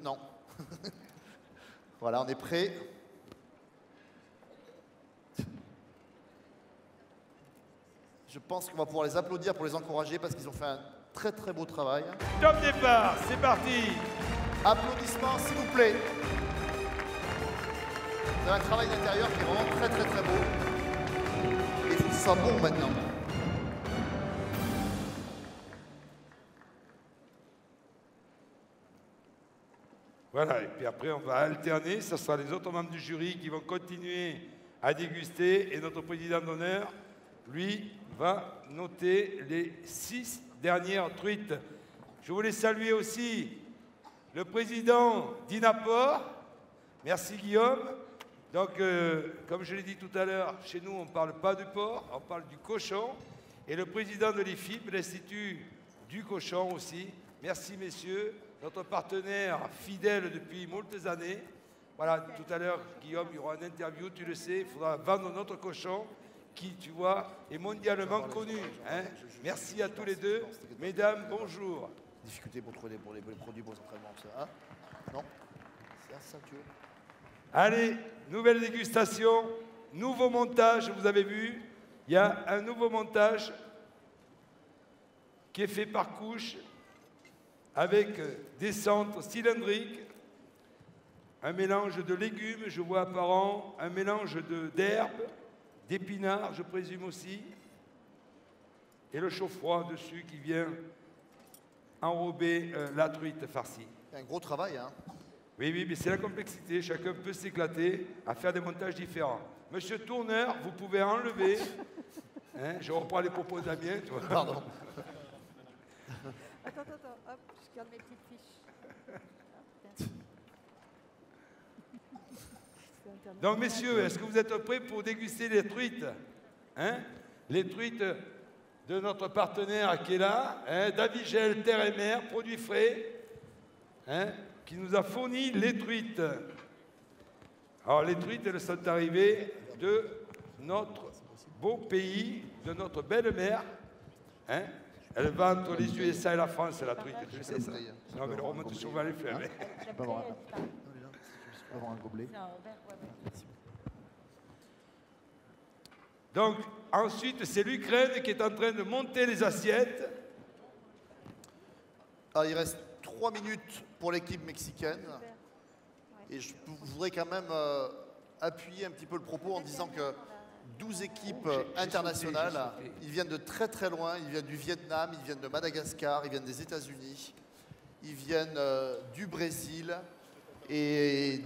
Non. Voilà, on est prêt. Je pense qu'on va pouvoir les applaudir pour les encourager parce qu'ils ont fait un très très beau travail. Top départ, c'est parti. Applaudissements s'il vous plaît. Vous avez un travail d'intérieur qui est vraiment très très très beau. Et il faut que ce soit bon maintenant. Voilà, et puis après on va alterner, ce sera les autres membres du jury qui vont continuer à déguster et notre président d'honneur, lui, va noter les 6 dernières truites. Je voulais saluer aussi le président d'Inaport. Merci Guillaume. Donc, comme je l'ai dit tout à l'heure, chez nous on ne parle pas du porc, on parle du cochon. Et le président de l'IFIP, l'Institut du cochon aussi. Merci messieurs, notre partenaire fidèle depuis moultes années. Voilà, tout à l'heure, Guillaume, il y aura une interview, tu le sais, il faudra vendre notre cochon qui, tu vois, est mondialement connu. Hein. Merci à tous les deux. Mesdames, bonjour. Difficulté pour trouver les produits pour l'entraînement, ça, hein? Non? C'est ça que tu veux? Allez, nouvelle dégustation, nouveau montage, vous avez vu, il y a un nouveau montage qui est fait par couche avec des centres cylindriques, un mélange de légumes, je vois apparent, un mélange d'herbes, d'épinards, je présume aussi, et le chaud-froid dessus qui vient enrober la truite farcie. C'est un gros travail, hein? Oui, oui, mais c'est la complexité. Chacun peut s'éclater à faire des montages différents. Monsieur Tourneur, vous pouvez enlever. Hein, je reprends les propos d'Amien. Pardon. Attends, hop, je garde mes petites fiches. Donc, messieurs, est-ce que vous êtes prêts pour déguster les truites? Hein? Les truites de notre partenaire qui est là, hein, Davigel Terre et Mer, produits frais, hein, qui nous a fourni les truites. Alors, les truites, elles sont arrivées de notre beau pays, de notre belle mer. Hein? Elle va entre les USA et la France, la truite, tu sais ça? Non, mais le remonte sur va les faire. Je peux avoir un gobelet. Donc, ensuite, c'est l'Ukraine qui est en train de monter les assiettes. Alors, il reste 3 minutes pour l'équipe mexicaine. Et je voudrais quand même appuyer un petit peu le propos en disant que 12 équipes internationales, ils viennent de très très loin, ils viennent du Vietnam, ils viennent de Madagascar, ils viennent des États-Unis, ils viennent du Brésil et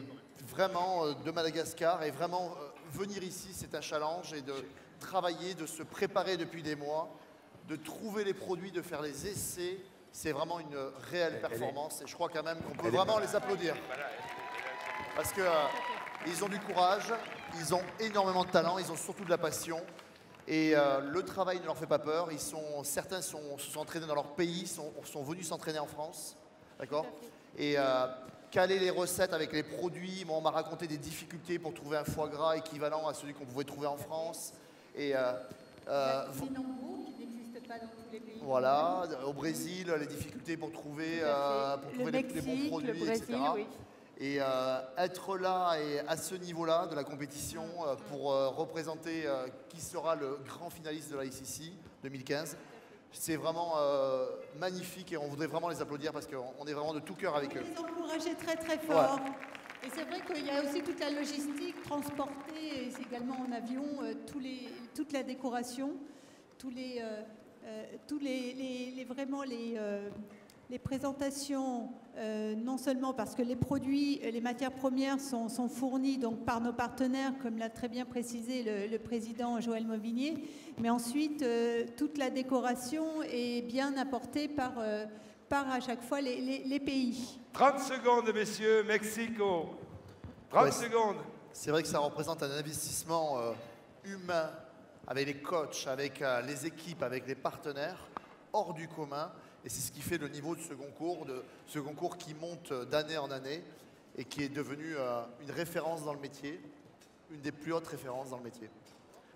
vraiment de Madagascar. Et vraiment, venir ici, c'est un challenge et de travailler, de se préparer depuis des mois, de trouver les produits, de faire les essais. C'est vraiment une réelle performance et je crois quand même qu'on peut vraiment les applaudir. Parce qu'ils ont du courage, ils ont énormément de talent, ils ont surtout de la passion. Et le travail ne leur fait pas peur. Certains se sont entraînés dans leur pays, sont venus s'entraîner en France. D'accord? Et caler les recettes avec les produits. Moi, on m'a raconté des difficultés pour trouver un foie gras équivalent à celui qu'on pouvait trouver en France. Et pas dans tous les pays. voilà, au Brésil, les difficultés pour trouver, les bons produits, le Brésil, etc. Oui. Et être là et à ce niveau-là de la compétition pour représenter qui sera le grand finaliste de la ICC 2015, c'est vraiment magnifique et on voudrait vraiment les applaudir parce qu'on est vraiment de tout cœur avec eux. Les encourager très très fort. Ouais. Et c'est vrai qu'il y a aussi toute la logistique, transporter, et c'est également en avion, toute la décoration, vraiment les présentations, non seulement parce que les produits, les matières premières sont fournies donc, par nos partenaires, comme l'a très bien précisé le président Joël Mauvignier, mais ensuite toute la décoration est bien apportée par à chaque fois les pays. 30 secondes, messieurs, Mexico. 30 secondes. C'est vrai que ça représente un investissement humain avec les coachs, avec les équipes, avec les partenaires, hors du commun. Et c'est ce qui fait le niveau de ce concours qui monte d'année en année et qui est devenu une référence dans le métier, une des plus hautes références dans le métier.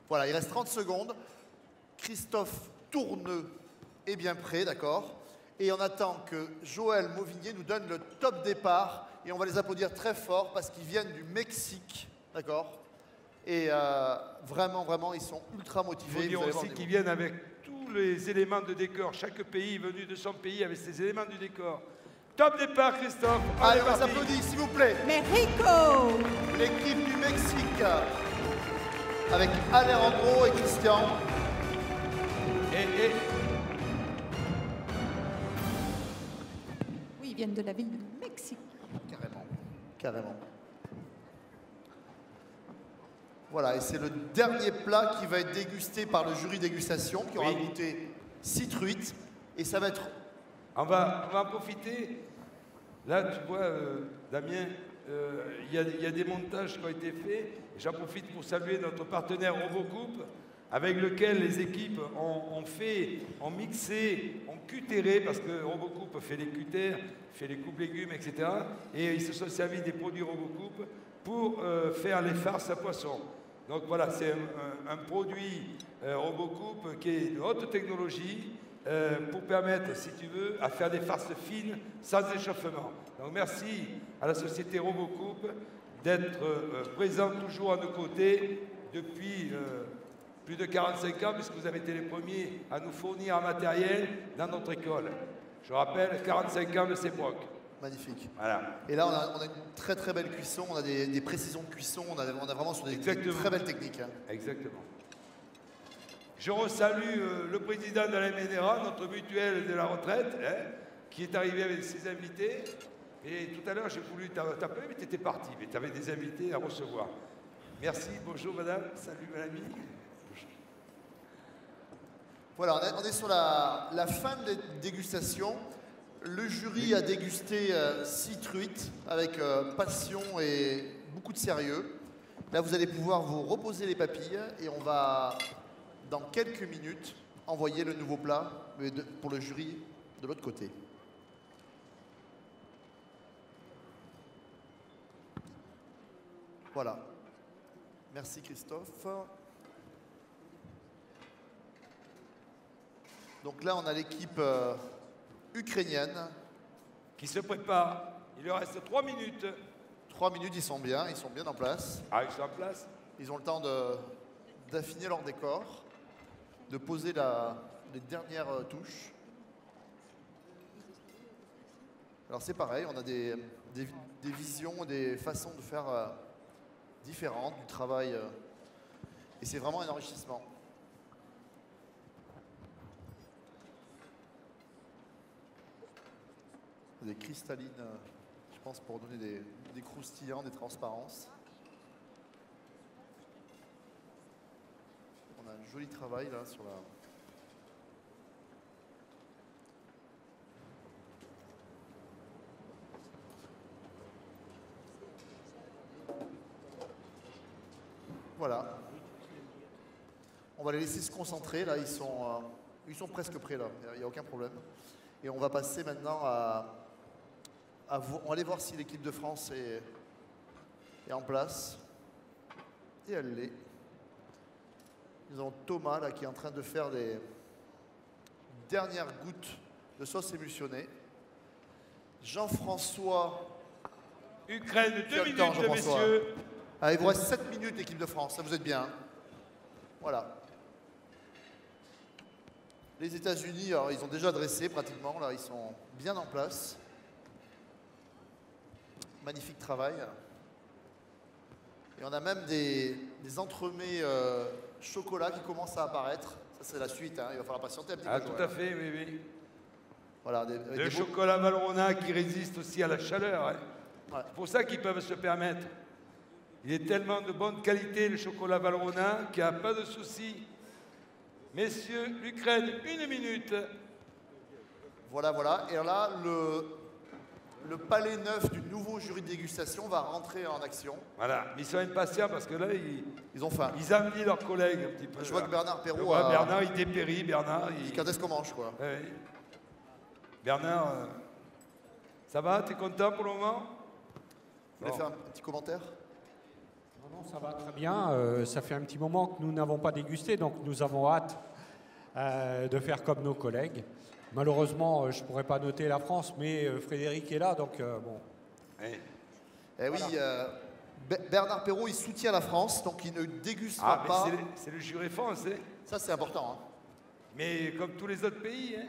Voilà, il reste 30 secondes. Christophe Tourneux est bien prêt, d'accord? Et on attend que Joël Mauvignier nous donne le top départ et on va les applaudir très fort parce qu'ils viennent du Mexique, d'accord? Et vraiment, vraiment, ils sont ultra motivés. Il faut dire aussi qu'ils viennent avec tous les éléments de décor. Chaque pays est venu de son pays avec ses éléments du décor. Top départ, Christophe. Allez, on les applaudit, s'il vous plaît. Mexico! L'équipe du Mexique, avec Alejandro et Christian. Oui, ils viennent de la ville de Mexique. Carrément, carrément. Voilà, et c'est le dernier plat qui va être dégusté par le jury dégustation, qui aura goûté 6 truites. Et ça va être... On va en profiter. Là, tu vois, Damien, il y a des montages qui ont été faits. J'en profite pour saluer notre partenaire Robocoupe, avec lequel les équipes ont mixé, ont cutéré, parce que Robocoupe fait les cutères, fait les coupes légumes, etc. Et ils se sont servis des produits Robocoupe pour faire les farces à poisson. Donc voilà, c'est un produit Robocoupe qui est de haute technologie pour permettre, si tu veux, à faire des farces fines sans échauffement. Donc merci à la société Robocoupe d'être présente toujours à nos côtés depuis plus de 45 ans, puisque vous avez été les premiers à nous fournir un matériel dans notre école. Je rappelle, 45 ans de CEPROC. Magnifique. Voilà. Et là, on a une très très belle cuisson, on a des précisions de cuisson, on a vraiment sur des très belles techniques. Hein. Exactement. Je resalue le président de la MNRA, notre mutuelle de la retraite, hein, qui est arrivé avec ses invités. Et tout à l'heure, j'ai voulu t'appeler, mais tu étais parti. Mais tu avais des invités à recevoir. Merci, bonjour madame, salut madame. Voilà, on est sur la fin de la dégustation. Le jury a dégusté 6 truites avec passion et beaucoup de sérieux. Là, vous allez pouvoir vous reposer les papilles et on va, dans quelques minutes, envoyer le nouveau plat pour le jury de l'autre côté. Voilà. Merci Christophe. Donc là, on a l'équipe ukrainienne. Qui se prépare. Il leur reste 3 minutes. 3 minutes, ils sont bien en place. Ah, ils sont en place. Ils ont le temps d'affiner leur décor, de poser les dernières touches. Alors c'est pareil, on a des visions, des façons de faire différentes, du travail. Et c'est vraiment un enrichissement. Des cristallines, je pense, pour donner des croustillants, des transparences. On a un joli travail là sur la... Voilà. On va les laisser se concentrer là, ils sont presque prêts là, il n'y a aucun problème. Et on va passer maintenant on va aller voir si l'équipe de France est en place. Et elle l'est. Nous avons Thomas là, qui est en train de faire les dernières gouttes de sauce émulsionnée. Jean-François. Ukraine, 2 minutes, messieurs. Allez, il vous reste 7 minutes, l'équipe de France. Ça, vous êtes bien. Hein. Voilà. Les États-Unis, ils ont déjà dressé pratiquement. Là, ils sont bien en place. Magnifique travail. Et on a même des entremets chocolat qui commencent à apparaître. Ça, c'est la suite. Hein. Il va falloir patienter un petit peu. Ah, tout à fait, oui, oui. Voilà, le chocolat Valrhona qui résiste aussi à la chaleur. Hein. Ouais. C'est pour ça qu'ils peuvent se permettre. Il est tellement de bonne qualité, le chocolat Valrhona, qu'il n'y a pas de souci. Messieurs, l'Ukraine, 1 minute. Voilà, voilà. Et là, le palais neuf du nouveau jury de dégustation va rentrer en action. Voilà, ils sont impatients parce que là, ils ont faim. Ils envient leurs collègues un petit peu. Je vois que Bernard Perrault Bernard, il dépérit, Bernard. Quand est-ce qu'on mange, quoi. Oui. Bernard, ça va? T'es content pour le moment? Vous voulez faire un petit commentaire? Non, ça va très bien. Ça fait un petit moment que nous n'avons pas dégusté, donc nous avons hâte de faire comme nos collègues. Malheureusement, je ne pourrais pas noter la France, mais Frédéric est là, donc bon. Oui. Eh oui, Bernard Perrault, il soutient la France, donc il ne dégustera Ah, pas. mais c'est le jury français. Ça, c'est important. Hein. Mais comme tous les autres pays, hein,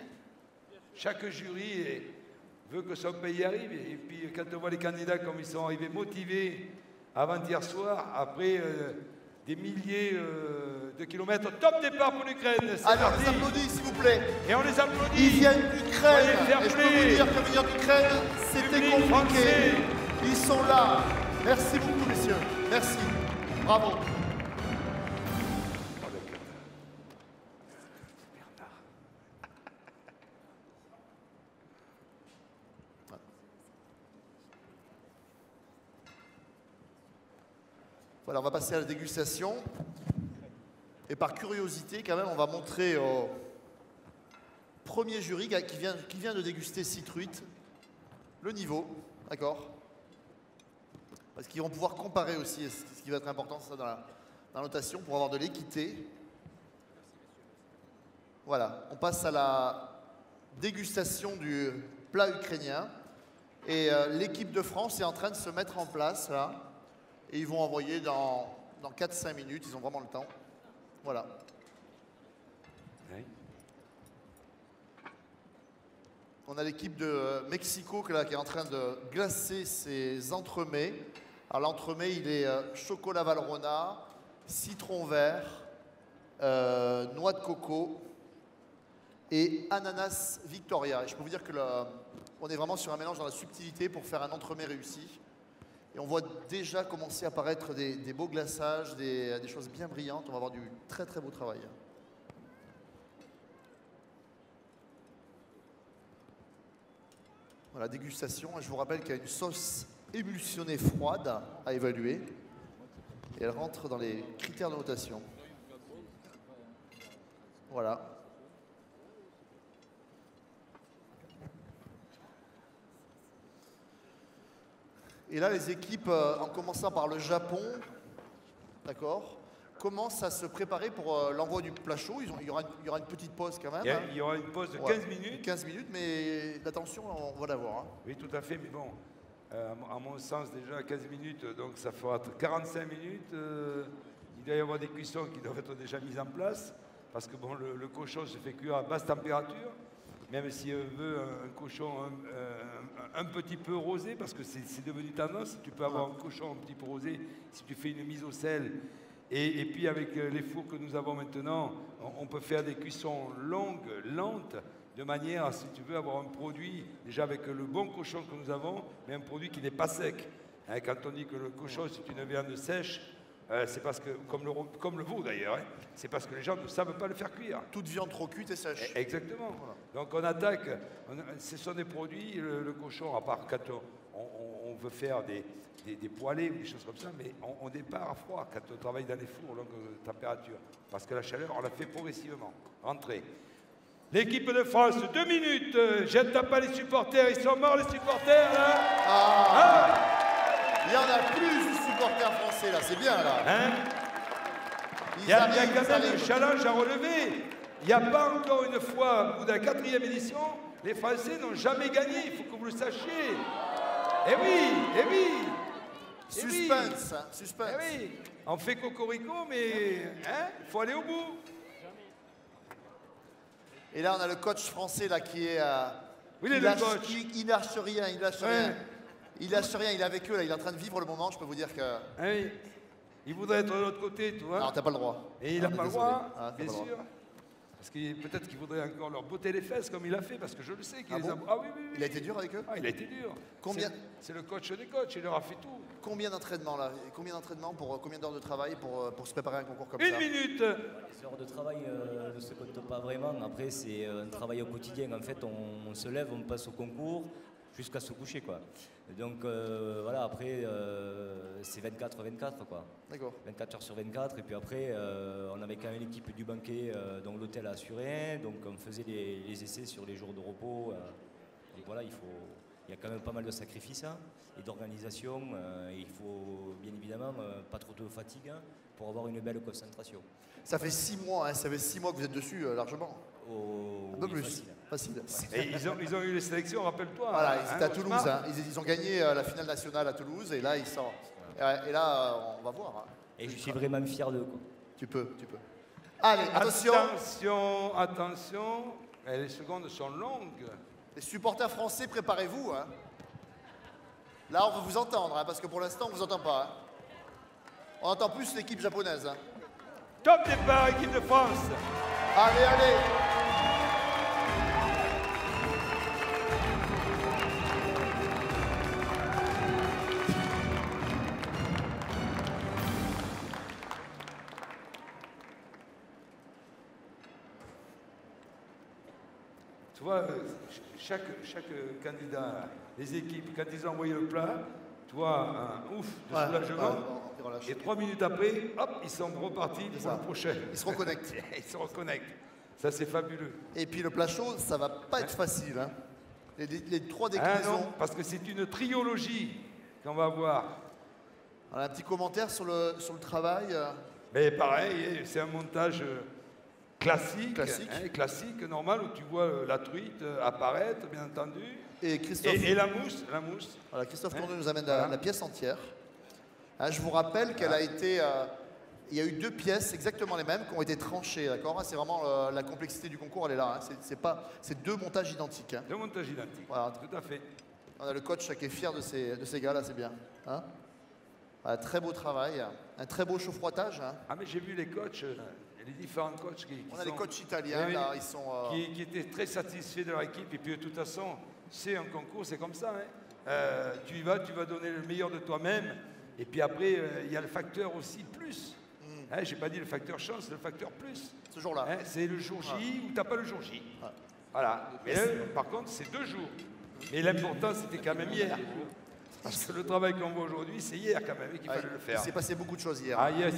chaque jury veut que son pays arrive. Et puis quand on voit les candidats comme ils sont arrivés motivés avant-hier soir, après des milliers de kilomètres, top départ pour l'Ukraine. Alors, on les applaudit, s'il vous plaît. Et on les applaudit. Ils viennent d'Ukraine. Soyez Et je peux vous dire que venir d'Ukraine, c'était Public compliqué. français. Ils sont là. Merci beaucoup, messieurs. Merci. Bravo. Voilà, on va passer à la dégustation. Et par curiosité, quand même, on va montrer au premier jury qui vient de déguster 6 truites le niveau, d'accord? Parce qu'ils vont pouvoir comparer aussi, ce qui va être important, ça, dans la notation, pour avoir de l'équité. Voilà, on passe à la dégustation du plat ukrainien. Et l'équipe de France est en train de se mettre en place, là. Et ils vont envoyer dans 4-5 minutes, ils ont vraiment le temps. Voilà. Oui. On a l'équipe de Mexico là, qui est en train de glacer ses entremets. Alors l'entremet, il est chocolat Valrhona, citron vert, noix de coco et ananas Victoria. Et je peux vous dire que on est vraiment sur un mélange dans la subtilité pour faire un entremet réussi. Et on voit déjà commencer à apparaître des beaux glaçages, des choses bien brillantes. On va avoir du très très beau travail. Voilà, dégustation. Je vous rappelle qu'il y a une sauce émulsionnée froide à évaluer. Et elle rentre dans les critères de notation. Voilà. Et là, les équipes, en commençant par le Japon, d'accord, commencent à se préparer pour l'envoi du plat chaud. Il y aura une petite pause quand même. Il y aura une pause de 15 minutes. 15 minutes, mais l'attention, on va l'avoir. Hein. Oui, tout à fait, mais bon, à mon sens, déjà 15 minutes, donc ça fera 45 minutes. Il doit y avoir des cuissons qui doivent être déjà mises en place, parce que bon, le cochon se fait cuire à basse température, même si on veut un cochon un petit peu rosé, parce que c'est devenu tendance. Tu peux avoir un cochon un petit peu rosé si tu fais une mise au sel. Et puis avec les fours que nous avons maintenant, on peut faire des cuissons longues, lentes, de manière à, si tu veux, avoir un produit, déjà avec le bon cochon que nous avons, mais un produit qui n'est pas sec. Hein, quand on dit que le cochon, c'est une viande sèche, c'est parce que, comme le veau d'ailleurs, hein, c'est parce que les gens ne savent pas le faire cuire. Toute viande trop cuite et sèche. Exactement. Voilà. Donc on attaque, ce sont des produits, le cochon, à part quand on veut faire des poêlés ou des choses comme ça, mais on départ à froid quand on travaille dans les fours longue température, parce que la chaleur, on la fait progressivement. Entrez. L'équipe de France, 2 minutes, jette pas les supporters, ils sont morts les supporters là. Il y en a plus de supporters français là, c'est bien là. Hein, il y a quand même un challenge à relever. Il n'y a pas encore une fois, au bout de la 4e édition, les Français n'ont jamais gagné, il faut que vous le sachiez. Eh oui, eh oui. Suspense, hein, suspense. Eh oui, on fait cocorico, mais il faut aller au bout. Et là, on a le coach français là qui est. Oui, il lâche rien, il lâche rien. Il lâche rien, il est avec eux là, il est en train de vivre le moment. Je peux vous dire que. Oui. Il voudrait être de l'autre côté, tu vois. Non, t'as pas le droit. Et il n'a pas le droit, bien pas le sûr. droit. Parce que peut-être qu'il voudrait encore leur botter les fesses comme il a fait, parce que je le sais qu'il les a. Bon Ah oui, oui, oui. Il a été dur avec eux. Ah, il a été dur. Combien? C'est le coach des coachs, il leur a fait tout. Combien d'entraînements là? Combien d'entraînements pour combien d'heures de travail pour se préparer à un concours comme Une ça? minute. Les heures de travail ne se comptent pas vraiment. Après, c'est un travail au quotidien. En fait, on se lève, on passe au concours jusqu'à se coucher, quoi. Donc voilà, après, c'est 24-24, quoi. D'accord. 24 heures sur 24. Et puis après, on avait quand même l'équipe du banquet, dont l'hôtel a assuré. Donc on faisait les essais sur les jours de repos. Donc voilà, il y a quand même pas mal de sacrifices et d'organisation. Il faut bien évidemment pas trop de fatigue pour avoir une belle concentration. Ça fait 6 mois, hein, ça fait 6 mois que vous êtes dessus largement. au Un peu oui, plus. facile. Facile. Et ils ont eu les sélections, rappelle-toi. Voilà, hein, ils étaient à Toulouse. Osmar. Hein. Ils ont gagné la finale nationale à Toulouse et là, ils sortent. Et là, on va voir. Hein. Et je suis vraiment fier d'eux. Quoi. Tu peux. Allez, attention. Attention. Et les secondes sont longues. Les supporters français, préparez-vous. Hein. Là, on va vous entendre, hein, parce que pour l'instant, on ne vous entend pas. Hein. On entend plus l'équipe japonaise. Hein. Top départ, équipe de France. Allez. Tu vois, chaque candidat, les équipes, quand ils ont envoyé le plat, tu vois, un ouf de soulagement. Ils relâchent. Et 3 minutes après, hop, ils sont repartis pour ça. le prochain. Ils se reconnectent. Ils se reconnectent. Ça, c'est fabuleux. Et puis le plat chaud, ça va pas être facile. Hein. Les 3 Ah déclinaisons. non, parce que c'est une triologie qu'on va voir. On a un petit commentaire sur le travail. Mais pareil, c'est un montage classique, Classique. normal, où tu vois la truite apparaître, bien entendu. Et Christophe, Et la mousse. voilà, Christophe Ouais. Tourneux nous amène Voilà. la pièce entière. Hein, je vous rappelle qu'elle a été... il y a eu 2 pièces exactement les mêmes qui ont été tranchées, d'accord. C'est vraiment la complexité du concours, elle est là. Hein. C'est 2 montages identiques. Hein. 2 montages identiques. Voilà. Tout à fait. On a le coach qui est fier de ces gars-là, c'est bien. Hein. Voilà, très beau travail, un très beau chaud-froidage. Hein. Ah mais j'ai vu les coachs, les différents coachs qui On a sont, les coachs italiens, Oui, là, ils sont... qui étaient très satisfaits de leur équipe. Et puis de toute façon, c'est un concours, c'est comme ça. Hein. Tu y vas, tu vas donner le meilleur de toi-même. Et puis après, il y a le facteur aussi plus. Hein, j'ai pas dit le facteur chance, le facteur plus. ce jour-là. Hein, c'est le jour J ou t'as pas le jour J. Ouais. Voilà. Mais là, par contre, c'est 2 jours. Mais l'important, c'était quand même hier. Parce que le travail qu'on voit aujourd'hui, c'est hier quand même qu'il fallait le Il faire. s'est passé beaucoup de choses hier. Ah, hier,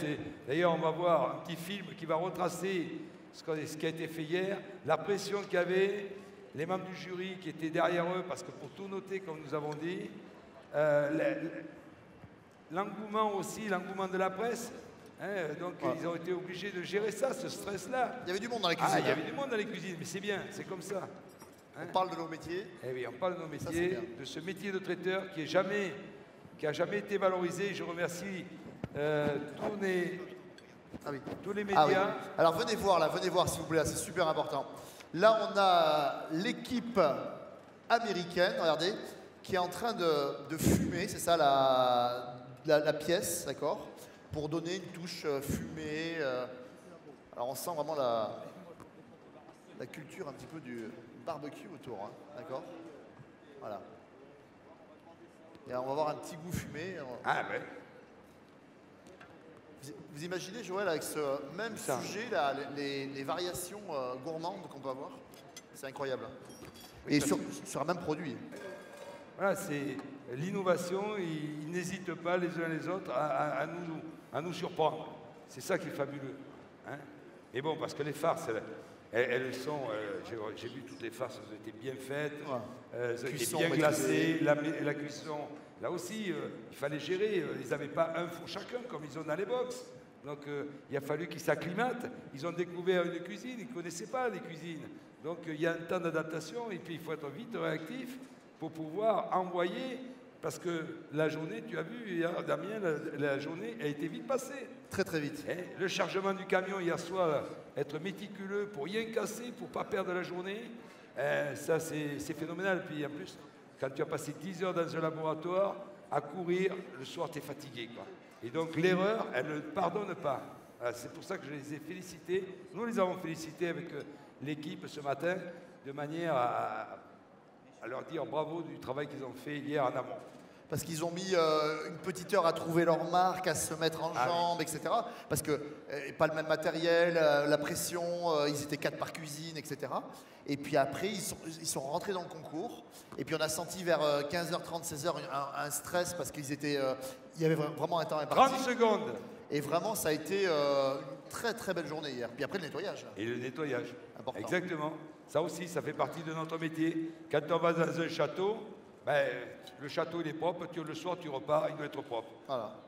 d'ailleurs, on va voir un petit film qui va retracer ce qui a été fait hier, la pression qu'il y avait, les membres du jury qui étaient derrière eux, parce que pour tout noter, comme nous avons dit, l'engouement aussi, l'engouement de la presse. Hein, donc ils ont été obligés de gérer ça, ce stress-là. Il y avait du monde dans les cuisines. Ah, il y avait du monde dans les cuisines, mais c'est bien, c'est comme ça. On parle de nos métiers. Eh oui, on parle de nos Ça, métiers, c'est bien. de ce métier de traiteur qui a jamais été valorisé. Je remercie tous les médias. Ah oui. Alors venez voir s'il vous plaît, c'est super important. Là, on a l'équipe américaine, regardez, qui est en train de fumer, c'est ça la pièce, d'accord, pour donner une touche fumée. Alors on sent vraiment la culture un petit peu du barbecue autour, hein, d'accord. Voilà. Et on va avoir un petit goût fumé. Ah ouais. Vous imaginez, Joël, avec ce même sujet, là, les variations gourmandes qu'on peut avoir? C'est incroyable. Et sur un même produit. Voilà, c'est l'innovation. Ils n'hésitent pas les uns les autres à nous surprendre. C'est ça qui est fabuleux. Hein. Mais bon, parce que les farces, elles sont... j'ai vu toutes les farces, elles ont été bien faites, elles ont été bien glacées, la cuisson. Là aussi, il fallait gérer. Ils n'avaient pas un four chacun comme ils ont dans les box. Donc, il a fallu qu'ils s'acclimatent. Ils ont découvert une cuisine, ils ne connaissaient pas les cuisines. Donc, il y a un temps d'adaptation et puis il faut être vite réactif pour pouvoir envoyer. Parce que la journée, tu as vu hier, Damien, la journée a été vite passée. Très très vite. Le chargement du camion hier soir, être méticuleux pour rien casser, pour ne pas perdre la journée, ça c'est phénoménal. Puis en plus, quand tu as passé 10 heures dans un laboratoire, à courir, le soir tu es fatigué, quoi. Et donc l'erreur, elle ne pardonne pas. C'est pour ça que je les ai félicités. Nous les avons félicités avec l'équipe ce matin, de manière à leur dire bravo du travail qu'ils ont fait hier en amont. Parce qu'ils ont mis une petite heure à trouver leur marque, à se mettre en jambes, etc. Parce que pas le même matériel, la pression, ils étaient 4 par cuisine, etc. Et puis après, ils sont rentrés dans le concours. Et puis on a senti vers 15h30, 16h un stress parce qu'il y avait vraiment un temps imparti. 30 secondes. Et vraiment, ça a été une très très belle journée hier. Puis après, le nettoyage. Et le nettoyage. Important. Exactement. Ça aussi, ça fait partie de notre métier. Quand on va dans un château, ben, le château il est propre, le soir tu repars, il doit être propre.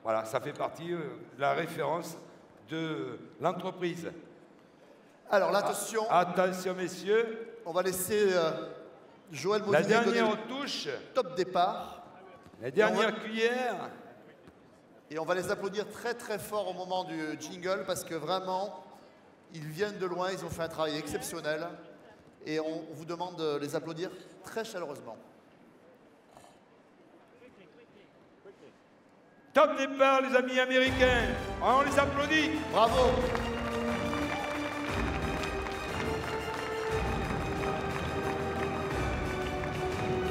Voilà, ça fait partie de la référence de l'entreprise. Alors, là, attention. Attention, messieurs. On va laisser Joël La Movillet donner dernière le touche. top départ. La dernière cuillère. Et on va les applaudir très très fort au moment du jingle parce que vraiment, ils viennent de loin, ils ont fait un travail exceptionnel. Et on vous demande de les applaudir très chaleureusement. Top départ, les amis américains. On les applaudit. Bravo!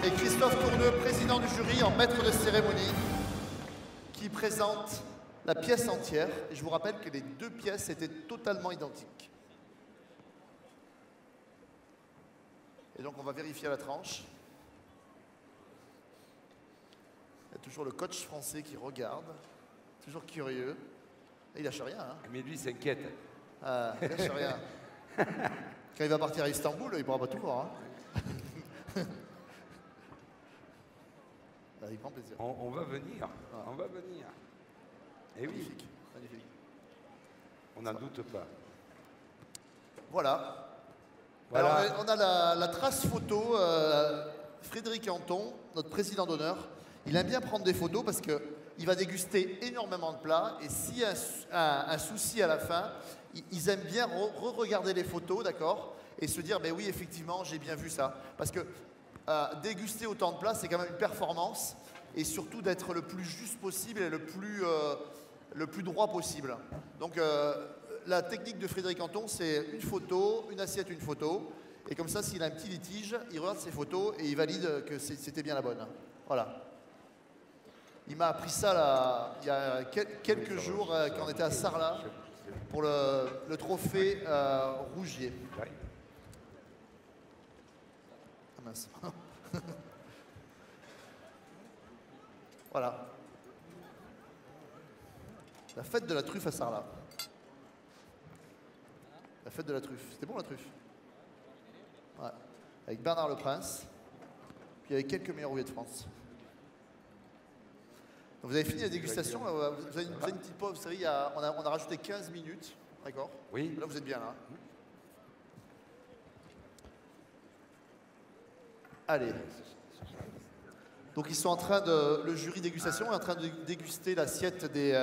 Et Christophe Tourneux, président du jury en maître de cérémonie, qui présente la pièce entière. Et je vous rappelle que les deux pièces étaient totalement identiques. Et donc on va vérifier la tranche. Il y a toujours le coach français qui regarde, toujours curieux. Et il lâche rien. Hein. Mais lui s'inquiète. Ah, il lâche rien. Quand il va partir à Istanbul, il ne pourra pas tout voir. Hein. Là, il prend plaisir. On va venir. Ah. On va venir. Et oui, Magnifique. Magnifique. on n'en doute pas. Voilà. Voilà. Alors, on a la trace photo. Frédéric Anton, notre président d'honneur, il aime bien prendre des photos parce qu'il va déguster énormément de plats. Et s'il y a un souci à la fin, ils aiment bien re-regarder les photos, d'accord, et se dire, ben oui, effectivement, j'ai bien vu ça. Parce que déguster autant de plats, c'est quand même une performance. Et surtout d'être le plus juste possible et le plus droit possible. Donc, la technique de Frédéric Anton, c'est une photo, une assiette, une photo. Et comme ça, s'il a un petit litige, il regarde ses photos et il valide que c'était bien la bonne. Voilà. Il m'a appris ça là, il y a quelques jours quand on était à Sarlat pour le trophée Rougier. Ah mince. Voilà. La fête de la truffe à Sarlat. La fête de la truffe. C'était bon la truffe? Ouais. Avec Bernard Leprince. Puis avec quelques meilleurs rouillés de France. Donc vous avez fini la dégustation. Vous avez une petite pause. Vous savez, on a rajouté 15 minutes. D'accord? Oui. Là, vous êtes bien là. Allez. Donc ils sont en train de, le jury dégustation est en train de déguster l'assiette des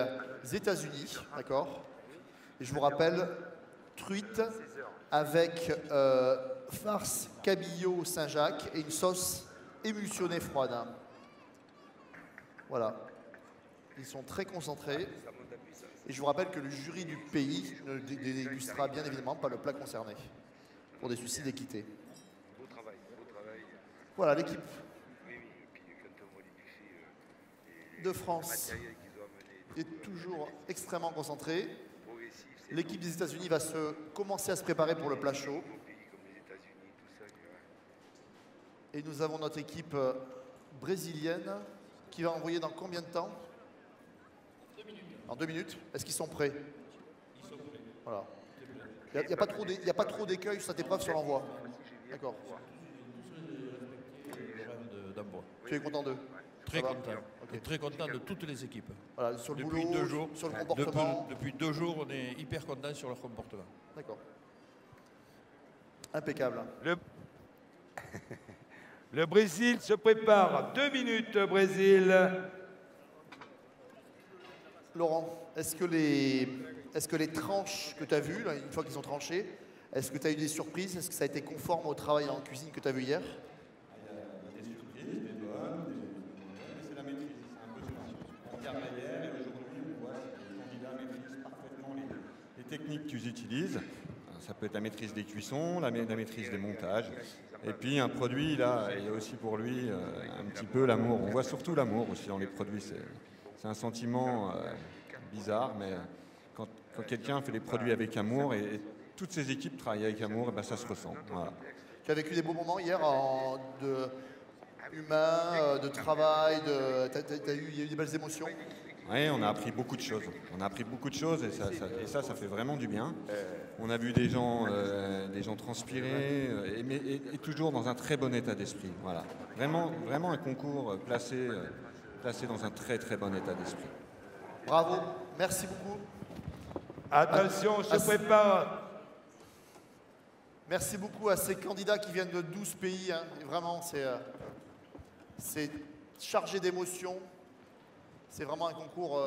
États-Unis, d'accord? Et je vous rappelle, truite avec farce cabillaud Saint-Jacques et une sauce émulsionnée froide. Voilà. Ils sont très concentrés. Et je vous rappelle que le jury du pays ne dégustera bien évidemment pas le plat concerné, pour des soucis d'équité. Beau travail, beau travail. Voilà l'équipe Oui, et puis quand on voit les buffets, de France matériel qu'ils ont amené, est toujours extrêmement concentrée. progressif, c'est L'équipe des États-Unis va commencer à se préparer pour le plat chaud. un pays comme les États-Unis, tout ça. Et nous avons notre équipe brésilienne qui va envoyer dans combien de temps? 2 minutes. En 2 minutes. Est-ce qu'ils sont prêts? Ils sont prêts. Voilà. Il n'y a pas trop d'écueils sur cette épreuve sur l'envoi. D'accord. Tu es content d'eux? Très Ça va? content. Ok. Très content de toutes les équipes. Voilà, sur le Depuis boulot, 2 jours, sur le comportement. depuis 2 jours, on est hyper content sur leur comportement. D'accord. Impeccable. Le Brésil se prépare. 2 minutes, Brésil. Laurent, est-ce que les tranches que tu as vues, là, une fois qu'ils ont tranché, est-ce que tu as eu des surprises? Est-ce que ça a été conforme au travail en cuisine que tu as vu hier? Il y a des surprises, des bonnes, mais c'est la maîtrise. C'est un peu ce qu'on regarde hier et aujourd'hui, on voit que les candidats maîtrisent parfaitement les techniques qu'ils utilisent. Ça peut être la maîtrise des cuissons, la maîtrise des montages. Et puis un produit, là, il y a aussi pour lui un petit peu l'amour. On voit surtout l'amour aussi dans les produits. C'est un sentiment bizarre, mais quand quelqu'un fait les produits avec amour, et toutes ses équipes travaillent avec amour, et ben ça se ressent. Voilà. Tu as vécu des beaux moments hier de humain, de travail, il y a eu des belles émotions? Oui, on a appris beaucoup de choses. On a appris beaucoup de choses et ça fait vraiment du bien. On a vu des gens transpirer et toujours dans un très bon état d'esprit. Voilà. Vraiment un concours placé dans un très très bon état d'esprit. Bravo, merci beaucoup. Attention, on se prépare. Merci beaucoup à ces candidats qui viennent de 12 pays. Hein. Et vraiment, c'est chargé d'émotions. C'est vraiment un concours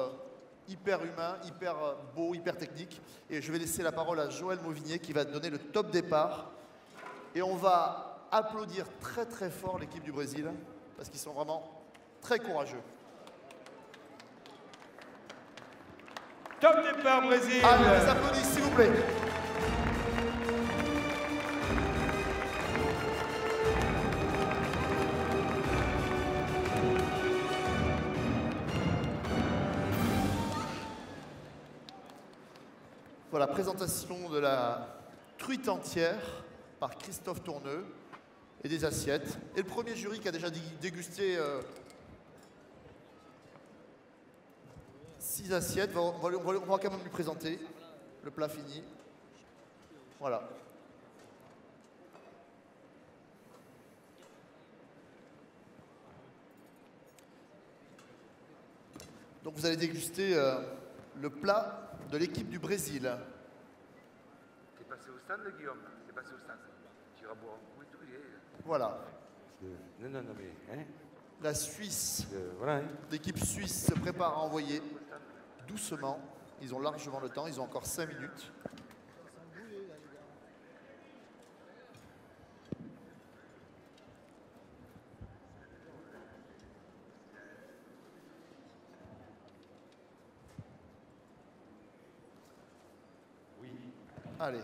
hyper humain, hyper beau, hyper technique. Et je vais laisser la parole à Joël Mauvigné qui va donner le top départ. Et on va applaudir très très fort l'équipe du Brésil parce qu'ils sont vraiment très courageux. Top départ, Brésil. Allez, on les applaudit, s'il vous plaît. Voilà, présentation de la truite entière par Christophe Tourneux et des assiettes. Et le premier jury qui a déjà dégusté 6 assiettes, on va quand même lui présenter le plat fini. Voilà. Donc vous allez déguster le plat de l'équipe du Brésil. C'est passé au stand, Guillaume. C'est passé au stand. Tu iras boire un coup et tout. Voilà. Non, mais... Hein, la Suisse, voilà, hein. L'équipe suisse se prépare à envoyer doucement. Ils ont largement le temps, ils ont encore 5 minutes. Oui. Allez.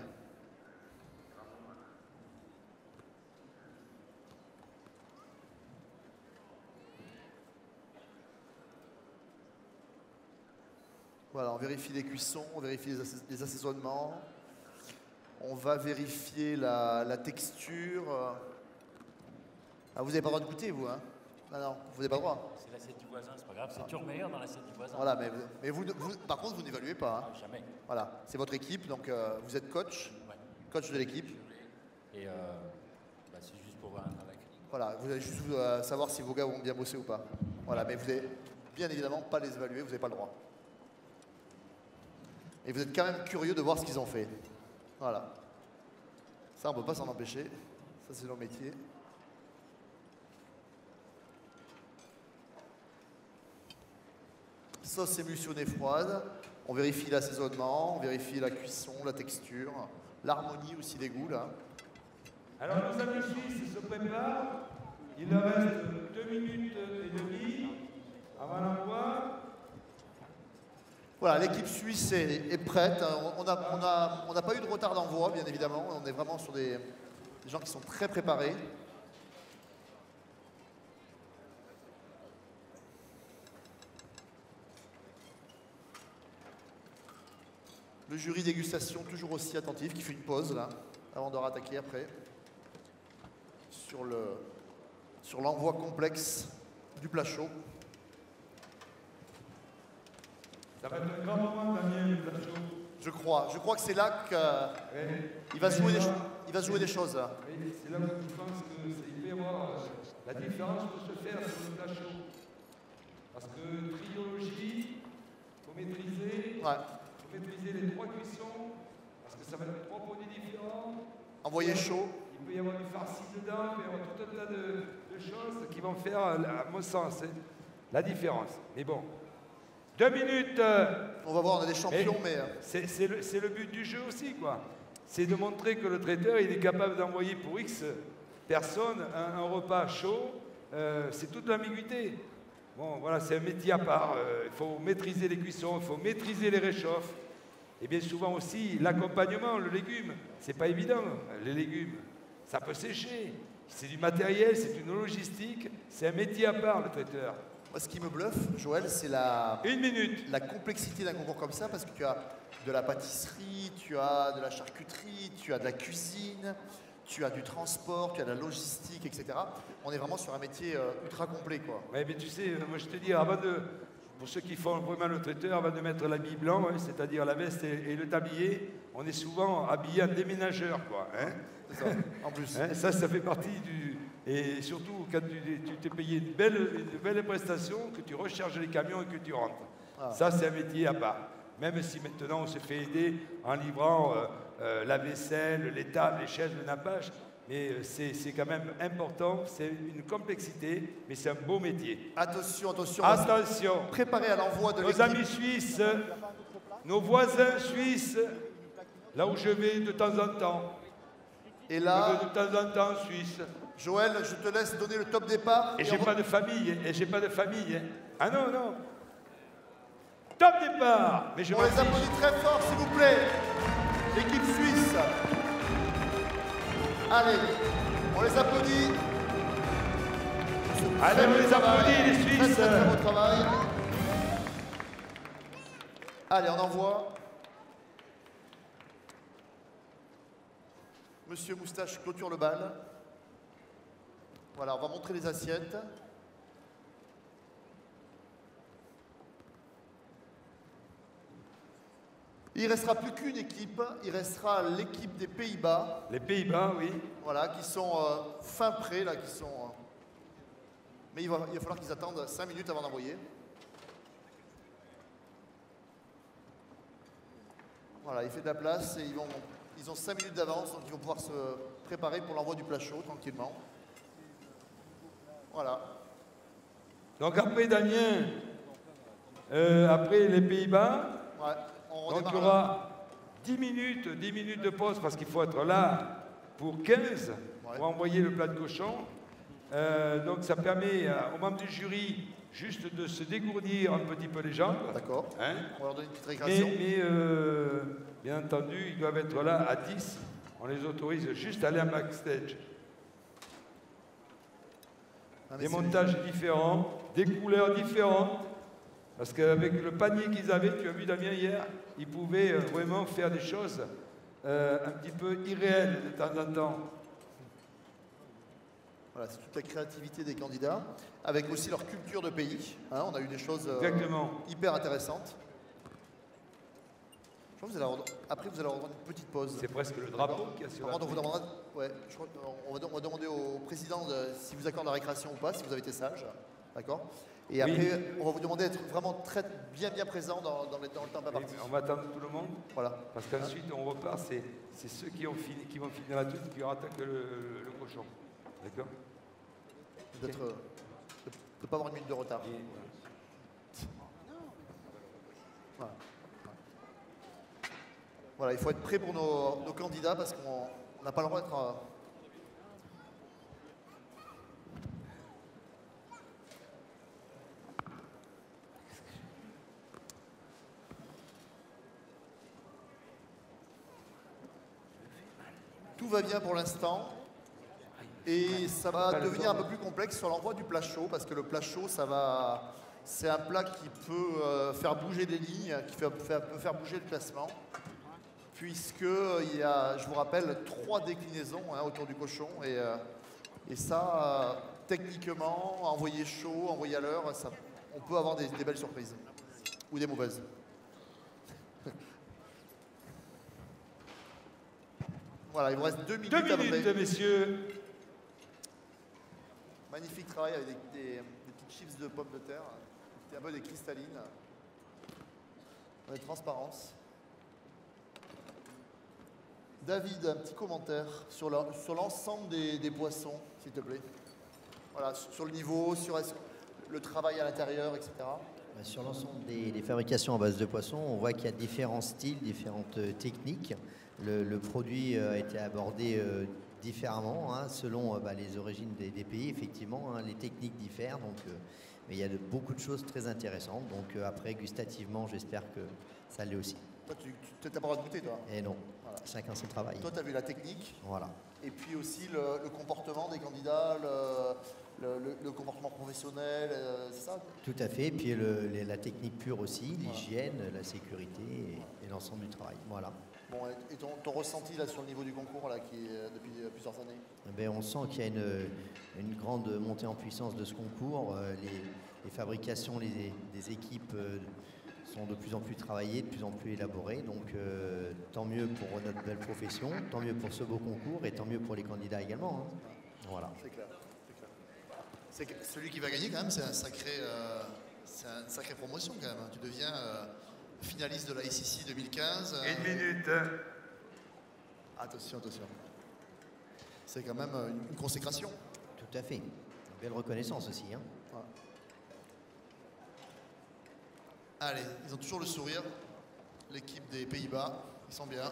Voilà, on vérifie les cuissons, on vérifie les assaisonnements. On va vérifier la texture. Ah, vous n'avez pas le droit de goûter, vous, hein? Non, vous n'avez pas le droit. C'est l'assiette du voisin, c'est pas grave, c'est toujours meilleur dans l'assiette du voisin. Voilà, mais vous, par contre, vous n'évaluez pas. Hein? Jamais. Voilà, c'est votre équipe, donc vous êtes coach, coach de l'équipe. Et c'est juste pour voir un travail. Voilà, vous allez juste savoir si vos gars vont bien bosser ou pas. Voilà, mais vous n'avez bien évidemment pas les évaluer, vous n'avez pas le droit. Et vous êtes quand même curieux de voir ce qu'ils ont fait. Voilà. Ça, on ne peut pas s'en empêcher. Ça, c'est leur métier. Sauce émulsionnée froide. On vérifie l'assaisonnement, on vérifie la cuisson, la texture, l'harmonie aussi des goûts, là. Alors, nos amis suisses se préparent. Il leur reste 2 minutes et demie avant l'envoi. Voilà, l'équipe suisse est prête. On n'a pas eu de retard d'envoi, bien évidemment. On est vraiment sur des gens qui sont très préparés. Le jury dégustation toujours aussi attentif, qui fait une pause là, avant de rattaquer après, sur l'envoi complexe du plat chaud. Ça va être un grand moment, Damien, le plat chaud. Je crois que c'est là qu'il va se jouer des choses. Là. Oui, c'est là où je pense qu'il peut y avoir la différence peut se faire sur le plat chaud. Parce que triologie, il faut maîtriser. Ouais. Maîtriser les 3 cuissons, parce que ça va être 3 produits différents. Envoyer chaud. Il peut y avoir du farci dedans, il peut y avoir tout un tas de choses qui vont faire, à mon sens, la différence. Mais bon, 2 minutes. On va voir, on a des champions, mais... C'est le but du jeu aussi, quoi. C'est de montrer que le traiteur, il est capable d'envoyer pour X personnes un repas chaud. C'est toute l'ambiguïté. Bon, voilà, c'est un métier à part. Il faut maîtriser les cuissons, il faut maîtriser les réchauffes. Et bien souvent aussi, l'accompagnement, le légume. C'est pas évident, les légumes. Ça peut sécher. C'est du matériel, c'est une logistique. C'est un métier à part, le traiteur. Moi, ce qui me bluffe, Joël, c'est la complexité d'un concours comme ça, parce que tu as de la pâtisserie, tu as de la charcuterie, tu as de la cuisine, tu as du transport, tu as de la logistique, etc. On est vraiment sur un métier ultra complet, quoi. Ouais, mais tu sais, moi je te dis, pour ceux qui font vraiment le traiteur, avant de mettre l'habit blanc, hein, c'est-à-dire la veste et le tablier, on est souvent habillé en déménageur, quoi. Hein. C'est ça, en plus. Hein, ça fait partie du... Et surtout, quand tu t'es payé une belle prestation, que tu recharges les camions et que tu rentres. Ah. Ça, c'est un métier à part. même si maintenant on se fait aider en livrant la vaisselle, les tables, les chaises, le nappage. Mais c'est quand même important, c'est une complexité, mais c'est un beau métier. Attention, attention. Attention. Préparez à l'envoi de nos amis suisses, nos voisins suisses, là où je vais de temps en temps. Et là, je vais de temps en temps en Suisse. Joël, je te laisse donner le top départ. Et j'ai pas de famille, et j'ai pas de famille. Hein. Ah non, non. Top départ. Mais on les applaudit très fort, s'il vous plaît. L'équipe suisse. Allez, on les applaudit. Allez, on les applaudit, les Suisses. Très beau travail. Allez, on envoie. Monsieur Moustache clôture le bal. Voilà, on va montrer les assiettes. Il ne restera plus qu'une équipe, il restera l'équipe des Pays-Bas. Les Pays-Bas, oui. Voilà, qui sont fin prêts, là, qui sont... Mais il va falloir qu'ils attendent 5 minutes avant d'envoyer. Voilà, il fait de la place et ils ont 5 minutes d'avance, donc ils vont pouvoir se préparer pour l'envoi du plat chaud, tranquillement. Voilà. Donc après Damien, après les Pays-Bas, ouais, donc il y aura 10 minutes de pause parce qu'il faut être là pour 15 pour envoyer le plat de cochon. Donc ça permet aux membres du jury juste de se dégourdir un petit peu les jambes. D'accord. Hein? On va leur donner une petite récréation. Mais bien entendu, ils doivent être là à 10. On les autorise juste à aller en backstage. Des montages différents, des couleurs différentes. Parce qu'avec le panier qu'ils avaient, tu as vu Damien hier, ils pouvaient vraiment faire des choses un petit peu irréelles de temps en temps. Voilà, c'est toute la créativité des candidats, avec aussi leur culture de pays. Hein, on a eu des choses hyper intéressantes. Je crois que après, vous allez avoir une petite pause. C'est presque le drapeau qui a sur la on vous demandera, ouais, je crois qu'on va demander au président si vous accorde la récréation ou pas, si vous avez été sage. D'accord. Et après, on va vous demander d'être vraiment bien présent dans le temps imparti. On va attendre tout le monde. Voilà. Parce qu'ensuite, on repart, c'est ceux qui vont finir la truite qui attaquent le cochon. D'accord. De ne pas avoir une minute de retard. Voilà. Voilà, il faut être prêt pour nos candidats parce qu'on n'a pas le droit d'être... Tout va bien pour l'instant. Et ça va devenir un peu plus complexe sur l'envoi du plat chaud, parce que le plat chaud, c'est un plat qui peut faire bouger des lignes, qui peut faire bouger le classement, puisqu'il y a, je vous rappelle, 3 déclinaisons autour du cochon, et ça, techniquement, envoyé chaud, envoyé à l'heure, on peut avoir des belles surprises, ou des mauvaises. Voilà, il vous reste 2 minutes. 2 minutes, messieurs. Magnifique travail avec des petites chips de pommes de terre, un peu des cristallines, des transparences. David, un petit commentaire sur l'ensemble des poissons, s'il te plaît. Voilà, sur le niveau, sur le travail à l'intérieur, etc. Sur l'ensemble des fabrications à base de poissons, on voit qu'il y a différents styles, différentes techniques. Le produit a été abordé différemment, selon les origines des pays, effectivement, les techniques diffèrent, donc mais il y a beaucoup de choses très intéressantes, donc après, gustativement, j'espère que ça l'est aussi. Toi, tu n'as pas le droit de goûter, toi? Et non, voilà. Chacun son travail. Toi, tu as vu la technique, voilà. Et puis aussi le comportement des candidats, le comportement professionnel, c'est ça? Tout à fait, et puis la technique pure aussi, l'hygiène, la sécurité et l'ensemble du travail, voilà. Bon, et ton ressenti là sur le niveau du concours là, qui est depuis plusieurs années? On sent qu'il y a une grande montée en puissance de ce concours. Les fabrications des équipes sont de plus en plus travaillées, de plus en plus élaborées. Donc tant mieux pour notre belle profession, tant mieux pour ce beau concours et tant mieux pour les candidats également. Voilà. C'est clair. C'est clair. Celui qui va gagner quand même, c'est une sacrée promotion quand même. Tu deviens finaliste de la ICC 2015. Une minute. Attention, attention. C'est quand même une consécration. Tout à fait. Une belle reconnaissance aussi. Hein. Ouais. Allez, ils ont toujours le sourire. L'équipe des Pays-Bas, ils sont bien.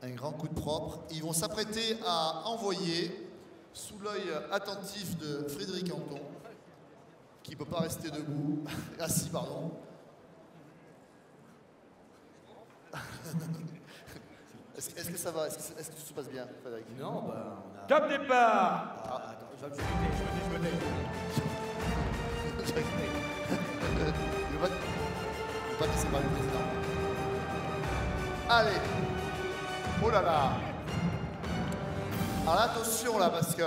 Un grand coup de propre. Ils vont s'apprêter à envoyer, sous l'œil attentif de Frédéric Anton, qui ne peut pas rester debout, assis, pardon. Est-ce que ça va? Est-ce que tout se passe bien, Frédéric? Non, bah, on a... Top départ. Ah, attends, je me tais. Il va pas laisser parler le président. Allez. Oh là là. Alors attention là, parce que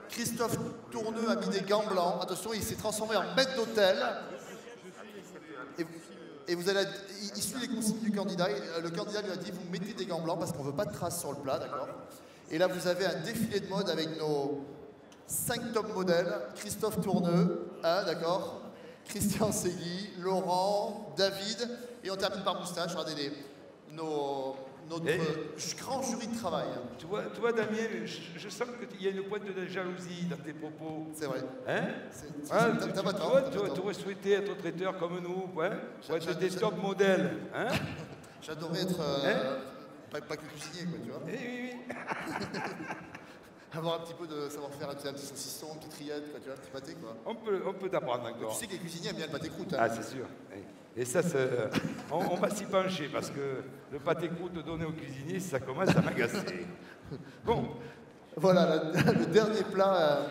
Christophe Tourneux a mis des gants blancs. Attention, il s'est transformé en maître d'hôtel. Et vous allez, il suit les consignes du candidat. Le candidat lui a dit, vous mettez des gants blancs parce qu'on ne veut pas de traces sur le plat, d'accord? Et là, vous avez un défilé de mode avec nos 5 top modèles. Christophe Tourneux, hein, d'accord? Christian Segui, Laurent, David. Et on termine par Moustache. Regardez notre grand jury de travail. Toi Damien, je sens qu'il y a une pointe de jalousie dans tes propos. C'est vrai. Hein? T'as pas tort. Tu aurais souhaité être traiteur comme nous, ouais? Pour être des top modèles. Hein? J'adorais être pas que cuisinier, quoi, tu vois. Oui. Avoir un petit peu de savoir-faire, un petit saucisson, une petite rillette, quoi, tu vois, un petit pâté, quoi. On peut t'apprendre encore. Tu sais que les cuisiniers aiment bien le pâté croûte. Hein. Ah, c'est sûr. Et ça, on va s'y pencher parce que le pâté croûte donné au cuisinier, ça commence à m'agacer. Bon. Voilà, le dernier plat,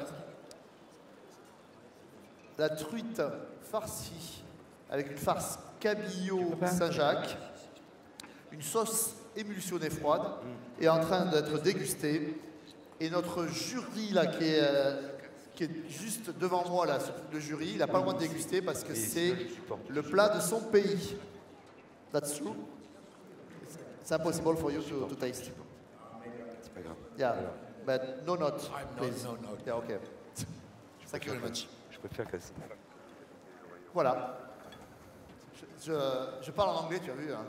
la truite farcie avec une farce cabillaud Saint-Jacques, une sauce émulsionnée froide est en train d'être dégustée. Et notre jury là qui est juste devant moi là, le jury, il n'a pas le droit de déguster parce que c'est le plat de son pays. That's true. It's impossible for you to taste. C'est pas grave. Yeah, but no note, please. No note. Yeah, okay. Thank you very much. Je préfère que ça. Voilà. Je parle en anglais, tu as vu. Hein.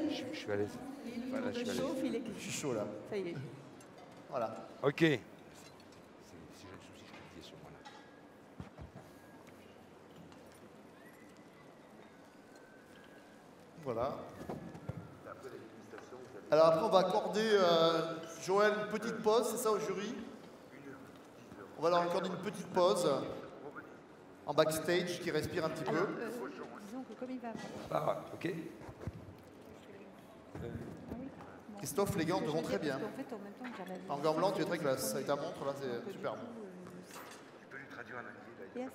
Je suis à l'aise. Voilà, je suis chaud là. Ça y est. Voilà. Ok. Si j'ai un souci, je te le dis sur moi là. Voilà. Alors après, on va accorder, Joël, une petite pause, c'est ça, au jury? On va leur accorder une petite pause en backstage, qui respire un petit peu. Disons que comme il va... Ah, ok. Christophe, les gants te vont très bien. En gants blancs, tu es très classe. Avec ta montre, là, c'est superbe. Tu peux lui traduire en anglais, Yes.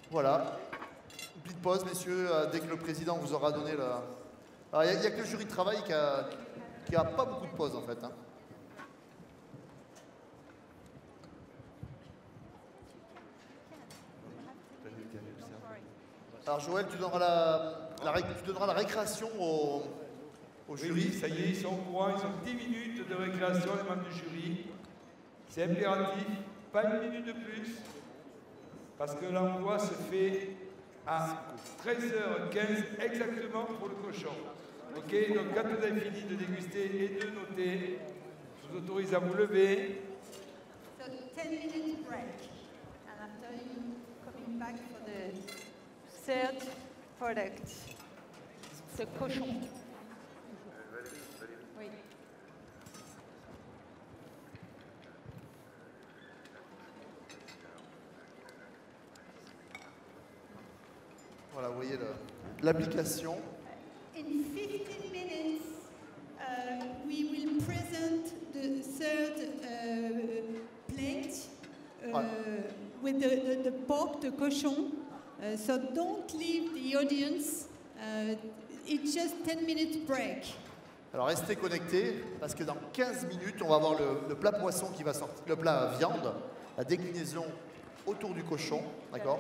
Voilà. Une petite pause, messieurs, dès que le président vous aura donné le... Alors, il n'y a que le jury de travail qui a pas beaucoup de pauses, en fait. Hein. Alors, Joël, tu donneras la récréation au jury. Oui, ça y est, ils sont au courant, ils ont 10 minutes de récréation, les membres du jury. C'est impératif, pas une minute de plus, parce que l'envoi se fait à 13h15 exactement pour le cochon. Ok, donc quand vous avez fini de déguster et de noter, je vous autorise à vous lever. So 10 minutes break. And after you coming back for the Third product. Ce cochon. Oui. Voilà, vous voyez l'application. In 15 minutes, we will present the third plate with the pork, the cochon. So don't leave the audience. It's just 10 minutes break. Alors restez connectés parce que dans 15 minutes, on va avoir le plat poisson qui va sortir, le plat viande, la déclinaison autour du cochon, d'accord?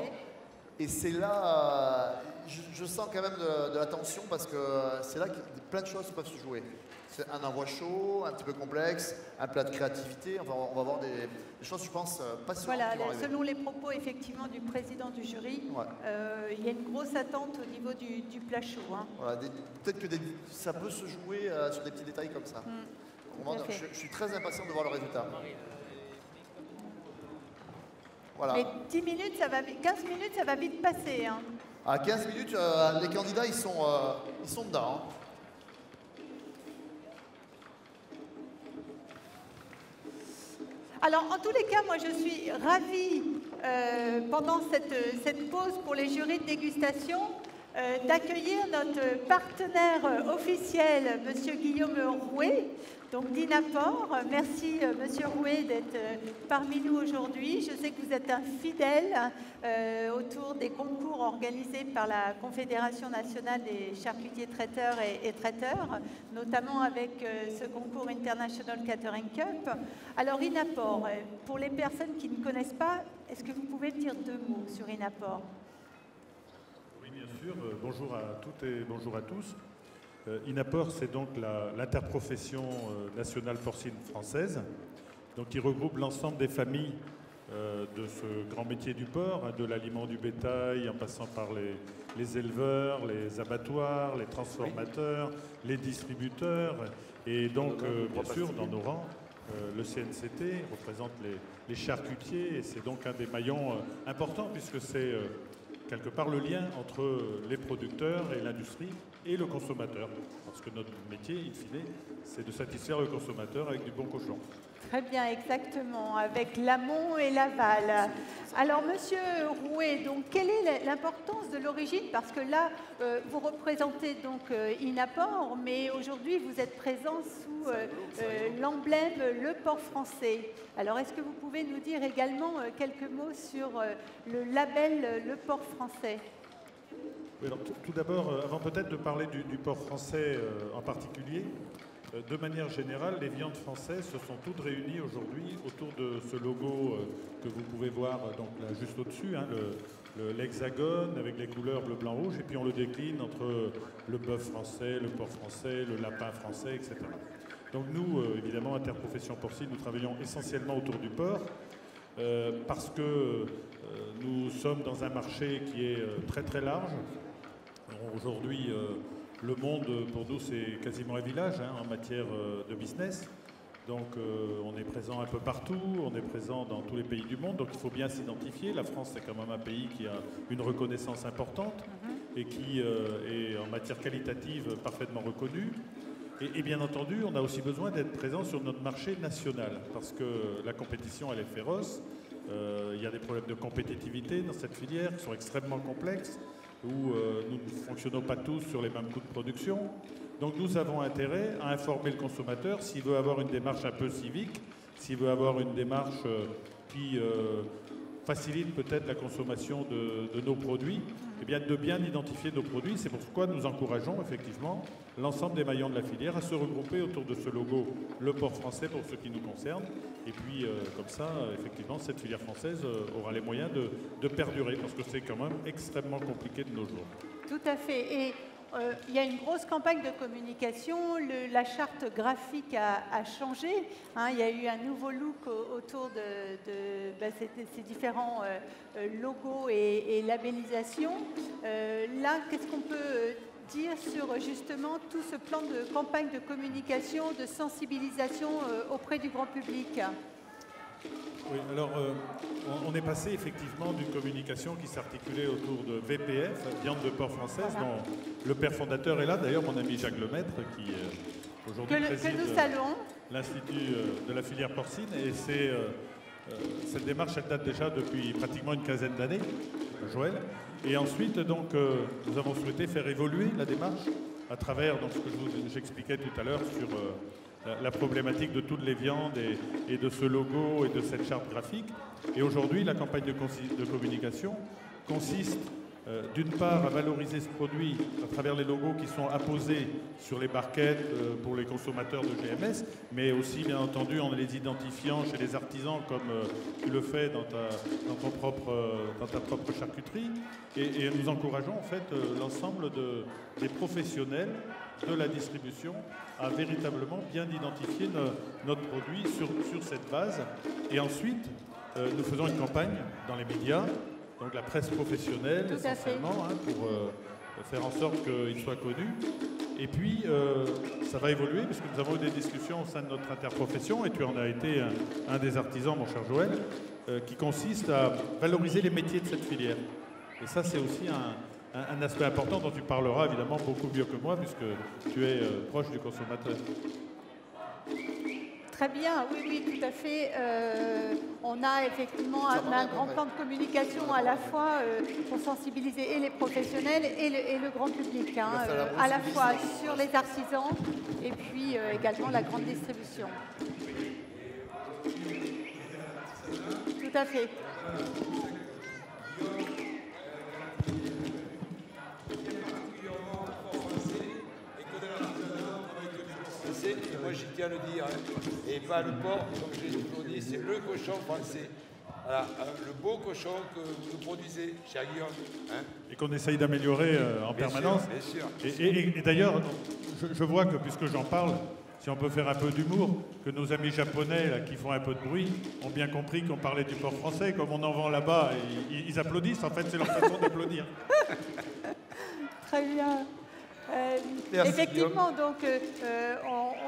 Et c'est là, je sens quand même de la tension parce que c'est là que plein de choses peuvent se jouer. C'est un envoi chaud, un petit peu complexe, un plat de créativité. Enfin, on va voir des choses, je pense, passionnantes. Voilà, selon les propos effectivement du président du jury, il y a une grosse attente au niveau du plat chaud. Hein. Voilà, peut-être que ça peut se jouer sur des petits détails comme ça. Je suis très impatient de voir le résultat. Voilà. Mais 10 minutes, 15 minutes, ça va vite passer. Hein. À 15 minutes, les candidats, ils sont dedans. Hein. Alors, en tous les cas, moi, je suis ravie, pendant cette pause pour les jurys de dégustation, d'accueillir notre partenaire officiel, Monsieur Guillaume Rouet, donc d'Inaport. Merci, Monsieur Rouet, d'être parmi nous aujourd'hui. Je sais que vous êtes un fidèle autour des concours organisés par la Confédération nationale des charcutiers traiteurs et traiteurs, notamment avec ce concours International Catering Cup. Alors, Inaport, pour les personnes qui ne connaissent pas, est-ce que vous pouvez me dire 2 mots sur Inaport ? Bien sûr, bonjour à toutes et bonjour à tous. Inaport, c'est donc l'interprofession nationale porcine française, donc qui regroupe l'ensemble des familles de ce grand métier du porc, hein, de l'aliment du bétail, en passant par les éleveurs, les abattoirs, les transformateurs, les distributeurs, et donc bien sûr dans nos rangs, le CNCT représente les charcutiers, et c'est donc un des maillons importants puisque c'est quelque part le lien entre les producteurs et l'industrie et le consommateur. Parce que notre métier, in fine, c'est de satisfaire le consommateur avec du bon cochon. Très bien, exactement, avec l'amont et l'aval. Alors, Monsieur Rouet, donc, quelle est l'importance de l'origine? Parce que là, vous représentez donc Inaport, mais aujourd'hui, vous êtes présent sous l'emblème Le Porc Français. Alors, est-ce que vous pouvez nous dire également quelques mots sur le label Le Porc Français? Oui, alors, tout d'abord, avant peut-être de parler du porc français en particulier, de manière générale, les viandes françaises se sont toutes réunies aujourd'hui autour de ce logo que vous pouvez voir donc là, juste au-dessus, hein, l'hexagone avec les couleurs bleu, blanc, rouge, et puis on le décline entre le bœuf français, le porc français, le lapin français, etc. Donc nous, évidemment, Interprofession Porcine, nous travaillons essentiellement autour du porc parce que nous sommes dans un marché qui est très très large. Aujourd'hui, le monde, pour nous, c'est quasiment un village hein, en matière de business. Donc, on est présent un peu partout, on est présent dans tous les pays du monde. Donc, il faut bien s'identifier. La France, c'est quand même un pays qui a une reconnaissance importante et qui est, en matière qualitative, parfaitement reconnu. Et bien entendu, on a aussi besoin d'être présent sur notre marché national parce que la compétition, elle est féroce. Il y a des problèmes de compétitivité dans cette filière qui sont extrêmement complexes, où nous ne fonctionnons pas tous sur les mêmes coûts de production. Donc nous avons intérêt à informer le consommateur s'il veut avoir une démarche un peu civique, s'il veut avoir une démarche qui facilite peut-être la consommation de nos produits, et bien de bien identifier nos produits. C'est pourquoi nous encourageons effectivement l'ensemble des maillons de la filière à se regrouper autour de ce logo Le Porc Français pour ce qui nous concerne. Et puis comme ça, effectivement, cette filière française aura les moyens de perdurer parce que c'est quand même extrêmement compliqué de nos jours. Tout à fait. Et il y a une grosse campagne de communication. La charte graphique a changé. Hein, il y a eu un nouveau look autour de ces différents logos et labellisations. Là, qu'est-ce qu'on peut dire sur justement tout ce plan de campagne de communication, de sensibilisation auprès du grand public? Oui, alors on est passé effectivement d'une communication qui s'articulait autour de VPF, viande de porc française, dont le père fondateur est là, d'ailleurs mon ami Jacques Lemaître, qui aujourd'hui préside l'Institut de la filière porcine. Et cette démarche, elle date déjà depuis pratiquement une quinzaine d'années, Joël. Et ensuite, donc, nous avons souhaité faire évoluer la démarche à travers donc, ce que j'expliquais tout à l'heure sur la problématique de toutes les viandes et de ce logo et de cette charte graphique. Et aujourd'hui, la campagne de communication consiste d'une part, à valoriser ce produit à travers les logos qui sont apposés sur les barquettes pour les consommateurs de GMS, mais aussi, bien entendu, en les identifiant chez les artisans, comme tu le fais dans ta propre charcuterie. Et nous encourageons en fait l'ensemble des professionnels de la distribution à véritablement bien identifier notre produit sur cette base. Et ensuite, nous faisons une campagne dans les médias, donc la presse professionnelle essentiellement, pour faire en sorte qu'il soit connu. Et puis, ça va évoluer, parce que nous avons eu des discussions au sein de notre interprofession, et tu en as été un des artisans, mon cher Joël, qui consiste à valoriser les métiers de cette filière. Et ça, c'est aussi un aspect important dont tu parleras évidemment beaucoup mieux que moi, puisque tu es proche du consommateur. Très bien, oui, tout à fait. On a effectivement un grand plan de communication à la fois pour sensibiliser et les professionnels et le grand public, hein, à la fois sur les artisans et puis également la grande distribution. Tout à fait. Moi, j'y tiens à le dire, hein. Et pas le porc, comme je l'ai toujours dit, c'est le cochon français. Voilà, le beau cochon que vous produisez, cher Guillaume. Hein. Et qu'on essaye d'améliorer en permanence. Bien sûr. Et d'ailleurs, je vois que, puisque j'en parle, si on peut faire un peu d'humour, que nos amis japonais là, qui font un peu de bruit ont bien compris qu'on parlait du porc français. Comme on en vend là-bas, ils applaudissent. En fait, c'est leur façon d'applaudir. Très bien. Effectivement, donc,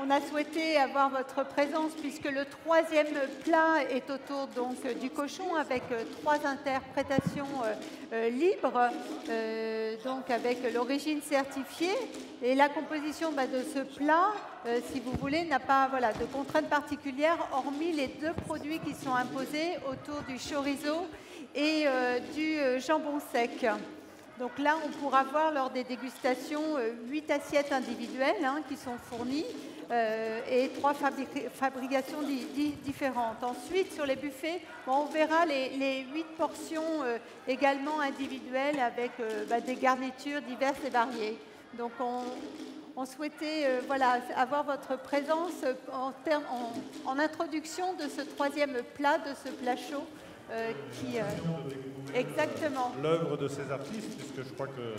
on a souhaité avoir votre présence puisque le troisième plat est autour donc, du cochon avec 3 interprétations libres, donc avec l'origine certifiée. Et la composition de ce plat, si vous voulez, n'a pas de contraintes particulières hormis les 2 produits qui sont imposés autour du chorizo et du jambon sec. Donc là, on pourra voir lors des dégustations 8 assiettes individuelles qui sont fournies et 3 fabrications différentes. Ensuite, sur les buffets, on verra les 8 portions également individuelles avec des garnitures diverses et variées. Donc on souhaitait avoir votre présence en introduction de ce troisième plat, de ce plat chaud. Exactement. L'œuvre de ces artistes, puisque je crois que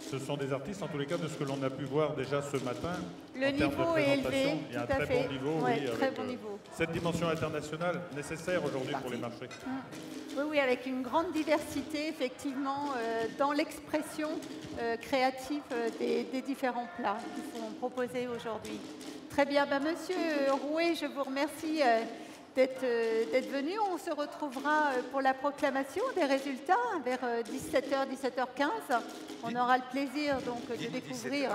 ce sont des artistes, en tous les cas, de ce que l'on a pu voir déjà ce matin. Le niveau est élevé. Il y a un très bon niveau, très bon niveau. Cette dimension internationale nécessaire aujourd'hui pour les marchés. Oui, avec une grande diversité, effectivement, dans l'expression créative des différents plats qui sont proposés aujourd'hui. Très bien. Monsieur Rouet, je vous remercie d'être venu. On se retrouvera pour la proclamation des résultats vers 17h, 17h15. On aura le plaisir donc de découvrir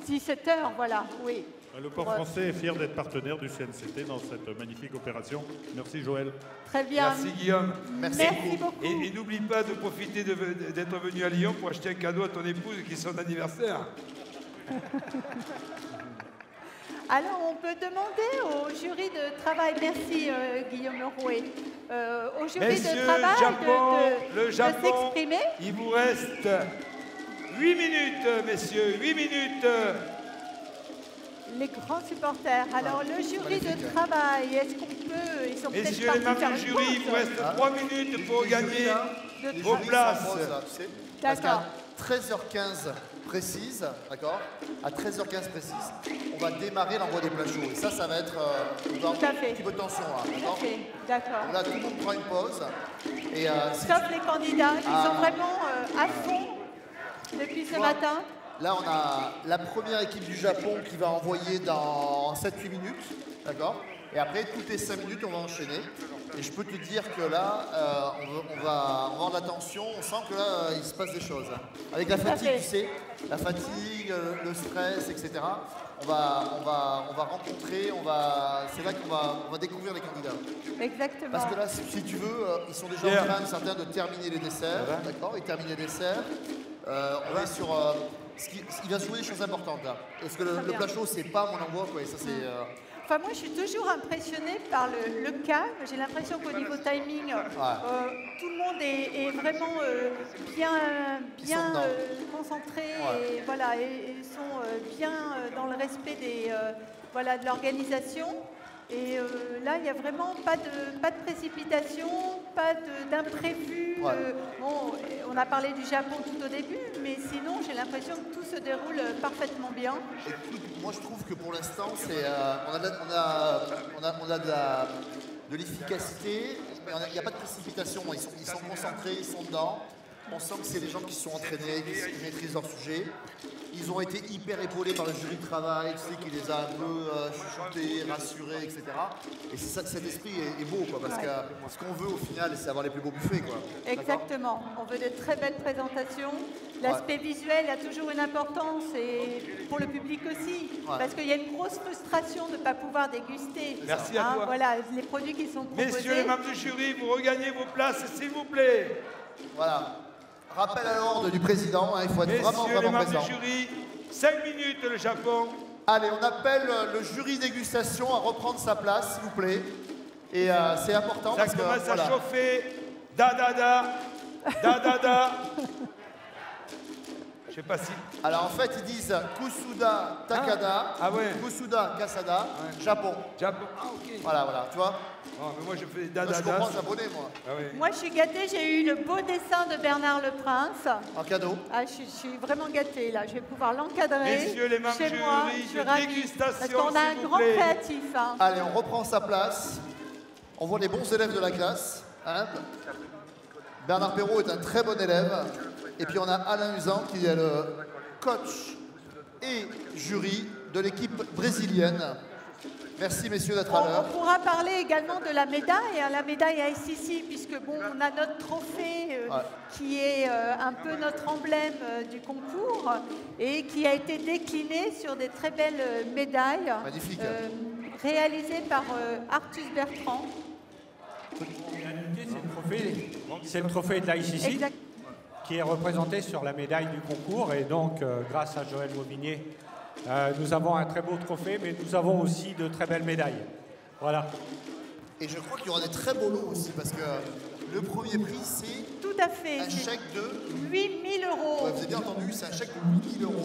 17h, voilà, oui. Le port français est fier d'être partenaire du CNCT dans cette magnifique opération. Merci Joël. Très bien. Merci Guillaume. Merci beaucoup. Et n'oublie pas de profiter d'être venu à Lyon pour acheter un cadeau à ton épouse qui est son anniversaire. Alors, on peut demander au jury de travail, merci Guillaume Rouet, au jury de travail de s'exprimer. Il vous reste 8 minutes, messieurs, 8 minutes. Les grands supporters. Alors, le jury de travail, est-ce qu'on peut... Ils sont messieurs les membres du jury, il vous reste 3 minutes pour gagner vos places. D'accord. 13h15 précise, d'accord? À 13h15 précise, on va démarrer l'envoi des plats chauds. Et ça va être un petit peu de tension, là, d'accord? Là, tout le monde prend une pause. Et, sauf les candidats qui sont vraiment à fond depuis ce matin. Là, on a la première équipe du Japon qui va envoyer dans 7-8 minutes, d'accord? Et après, toutes les 5 minutes, on va enchaîner. Et je peux te dire que là, on va avoir de la tension. On sent que là, il se passe des choses. Avec la fatigue, tu sais, la fatigue, le stress, etc. On va rencontrer, c'est là qu'on va découvrir les candidats. Exactement. Parce que là, si tu veux, ils sont déjà en train, certains, de terminer les desserts. D'accord? Ils terminent les desserts. On va sur... il va se jouer des choses importantes là. Parce que le plat chaud, c'est pas mon envoi, quoi. Et ça, c'est... Enfin, moi, je suis toujours impressionnée par le calme. J'ai l'impression qu'au niveau timing, tout le monde est vraiment bien concentré et voilà, et sont bien dans le respect de l'organisation. Et là, il n'y a vraiment pas de précipitation, pas d'imprévu. Bon, on a parlé du Japon tout au début, mais sinon, j'ai l'impression que tout se déroule parfaitement bien. Écoute, moi, je trouve que pour l'instant, on a de l'efficacité, mais il n'y a pas de précipitation. Ils sont concentrés, ils sont dedans. On sent que c'est des gens qui sont entraînés, qui maîtrisent leur sujet. Ils ont été hyper épaulés par le jury de travail, tu sais, qui les a un peu chuchotés, rassurés, etc. Et cet esprit est beau, quoi, parce que ce qu'on veut au final, c'est avoir les plus beaux buffets, quoi. Exactement. On veut de très belles présentations. L'aspect visuel a toujours une importance et pour le public aussi, parce qu'il y a une grosse frustration de ne pas pouvoir déguster. Merci à toi. Voilà, les produits qui sont proposés. Messieurs les membres du jury, vous regagnez vos places, s'il vous plaît. Voilà. Rappel à l'ordre du président, il faut être vraiment présent. Messieurs les membres du jury, 5 minutes le Japon. Allez, on appelle le jury dégustation à reprendre sa place, s'il vous plaît. Et c'est important ça parce que... Ça commence à chauffer. Da. Je sais pas si... Alors en fait, ils disent Kusuda Takada, Kusuda Kasada, Japon. Japon, ok. Voilà, tu vois. Oh, mais moi je fais Moi, je comprends japonais, moi. Moi, je suis gâtée, j'ai eu le beau dessin de Bernard Leprince. En cadeau. Je suis vraiment gâtée, là. Je vais pouvoir l'encadrer. Messieurs les membres chez moi. jury, Je suis de ravie. dégustation, Parce qu'on a un grand créatif. Allez, on reprend sa place. On voit les bons élèves de la classe. Bernard Perrault est un très bon élève. Et puis on a Alain Usan qui est le coach et jury de l'équipe brésilienne. Merci messieurs d'être à l'heure. On pourra parler également de la médaille, la médaille ICC, puisque bon, on a notre trophée qui est un peu notre emblème du concours et qui a été décliné sur des très belles médailles réalisées par Artus Bertrand. C'est le trophée de l'ICC qui est représenté sur la médaille du concours et donc grâce à Joël Maubigné, nous avons un très beau trophée, mais nous avons aussi de très belles médailles. Voilà. Et je crois qu'il y aura des très beaux lots aussi, parce que le premier prix, c'est tout à fait un chèque de 8 000 €. Ouais, vous avez bien entendu, c'est un chèque de 8 000 €.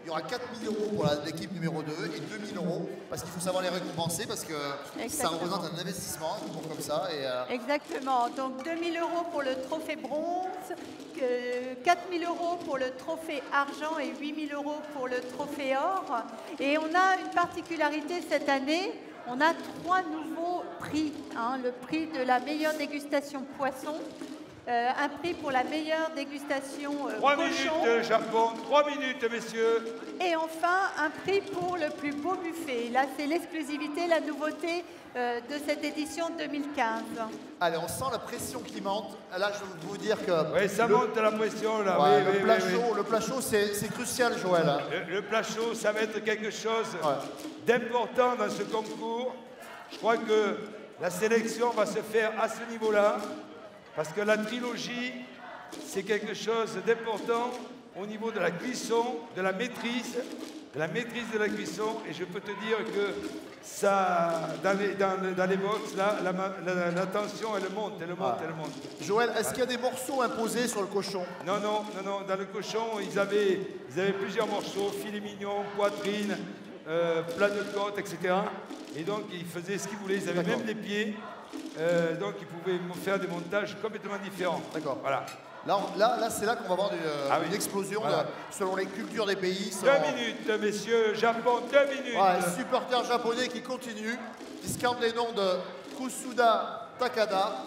Il y aura 4 000 € pour l'équipe numéro 2 et 2 000 € parce qu'il faut savoir les récompenser, parce que ça représente un investissement, un concours comme ça. Exactement. Donc 2 000 € pour le trophée bronze, 4 000 € pour le trophée argent et 8 000 € pour le trophée or. Et on a une particularité cette année, on a 3 nouveaux prix. Le prix de la meilleure dégustation poisson, un prix pour la meilleure dégustation 3 cochon. minutes Japon, 3 minutes messieurs. Et enfin, un prix pour le plus beau buffet. Là, c'est l'exclusivité, la nouveauté de cette édition 2015. Allez, on sent la pression qui monte. Là, je veux vous dire que... Oui, ça monte la pression là. Le plat chaud, c'est crucial, Joël. Le plat chaud, ça va être quelque chose d'important dans ce concours. Je crois que la sélection va se faire à ce niveau-là. Parce que la trilogie, c'est quelque chose d'important au niveau de la cuisson, de la maîtrise de la cuisson. Et je peux te dire que ça, dans les box, là, la tension, elle monte. Joël, est-ce qu'il y a des morceaux imposés sur le cochon? Non. Dans le cochon, ils avaient plusieurs morceaux, filet mignon, poitrine, plat de côte, etc. Et donc, ils faisaient ce qu'ils voulaient. Ils avaient même des pieds. Donc ils pouvaient faire des montages complètement différents. D'accord. Voilà. Là c'est là qu'on va avoir une explosion selon les cultures des pays. 2 minutes, messieurs. Japon, 2 minutes. Les supporters japonais qui continuent, qui scandent les noms de Kusuda Takada.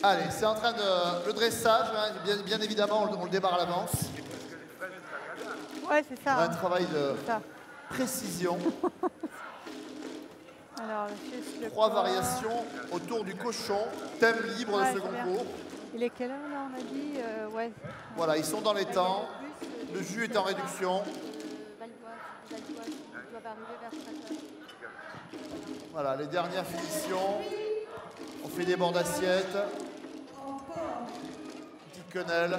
Allez, c'est en train de... Le dressage, bien évidemment, on le démarre à l'avance. Ouais, c'est ça. Un travail de précision. Alors, 3 variations autour du cochon, thème libre de ce concours. Il est quelle heure là, on a dit Voilà, ils sont dans les temps. Le jus est en réduction. Voilà, les dernières finitions. On fait des bords d'assiette. Petite quenelle.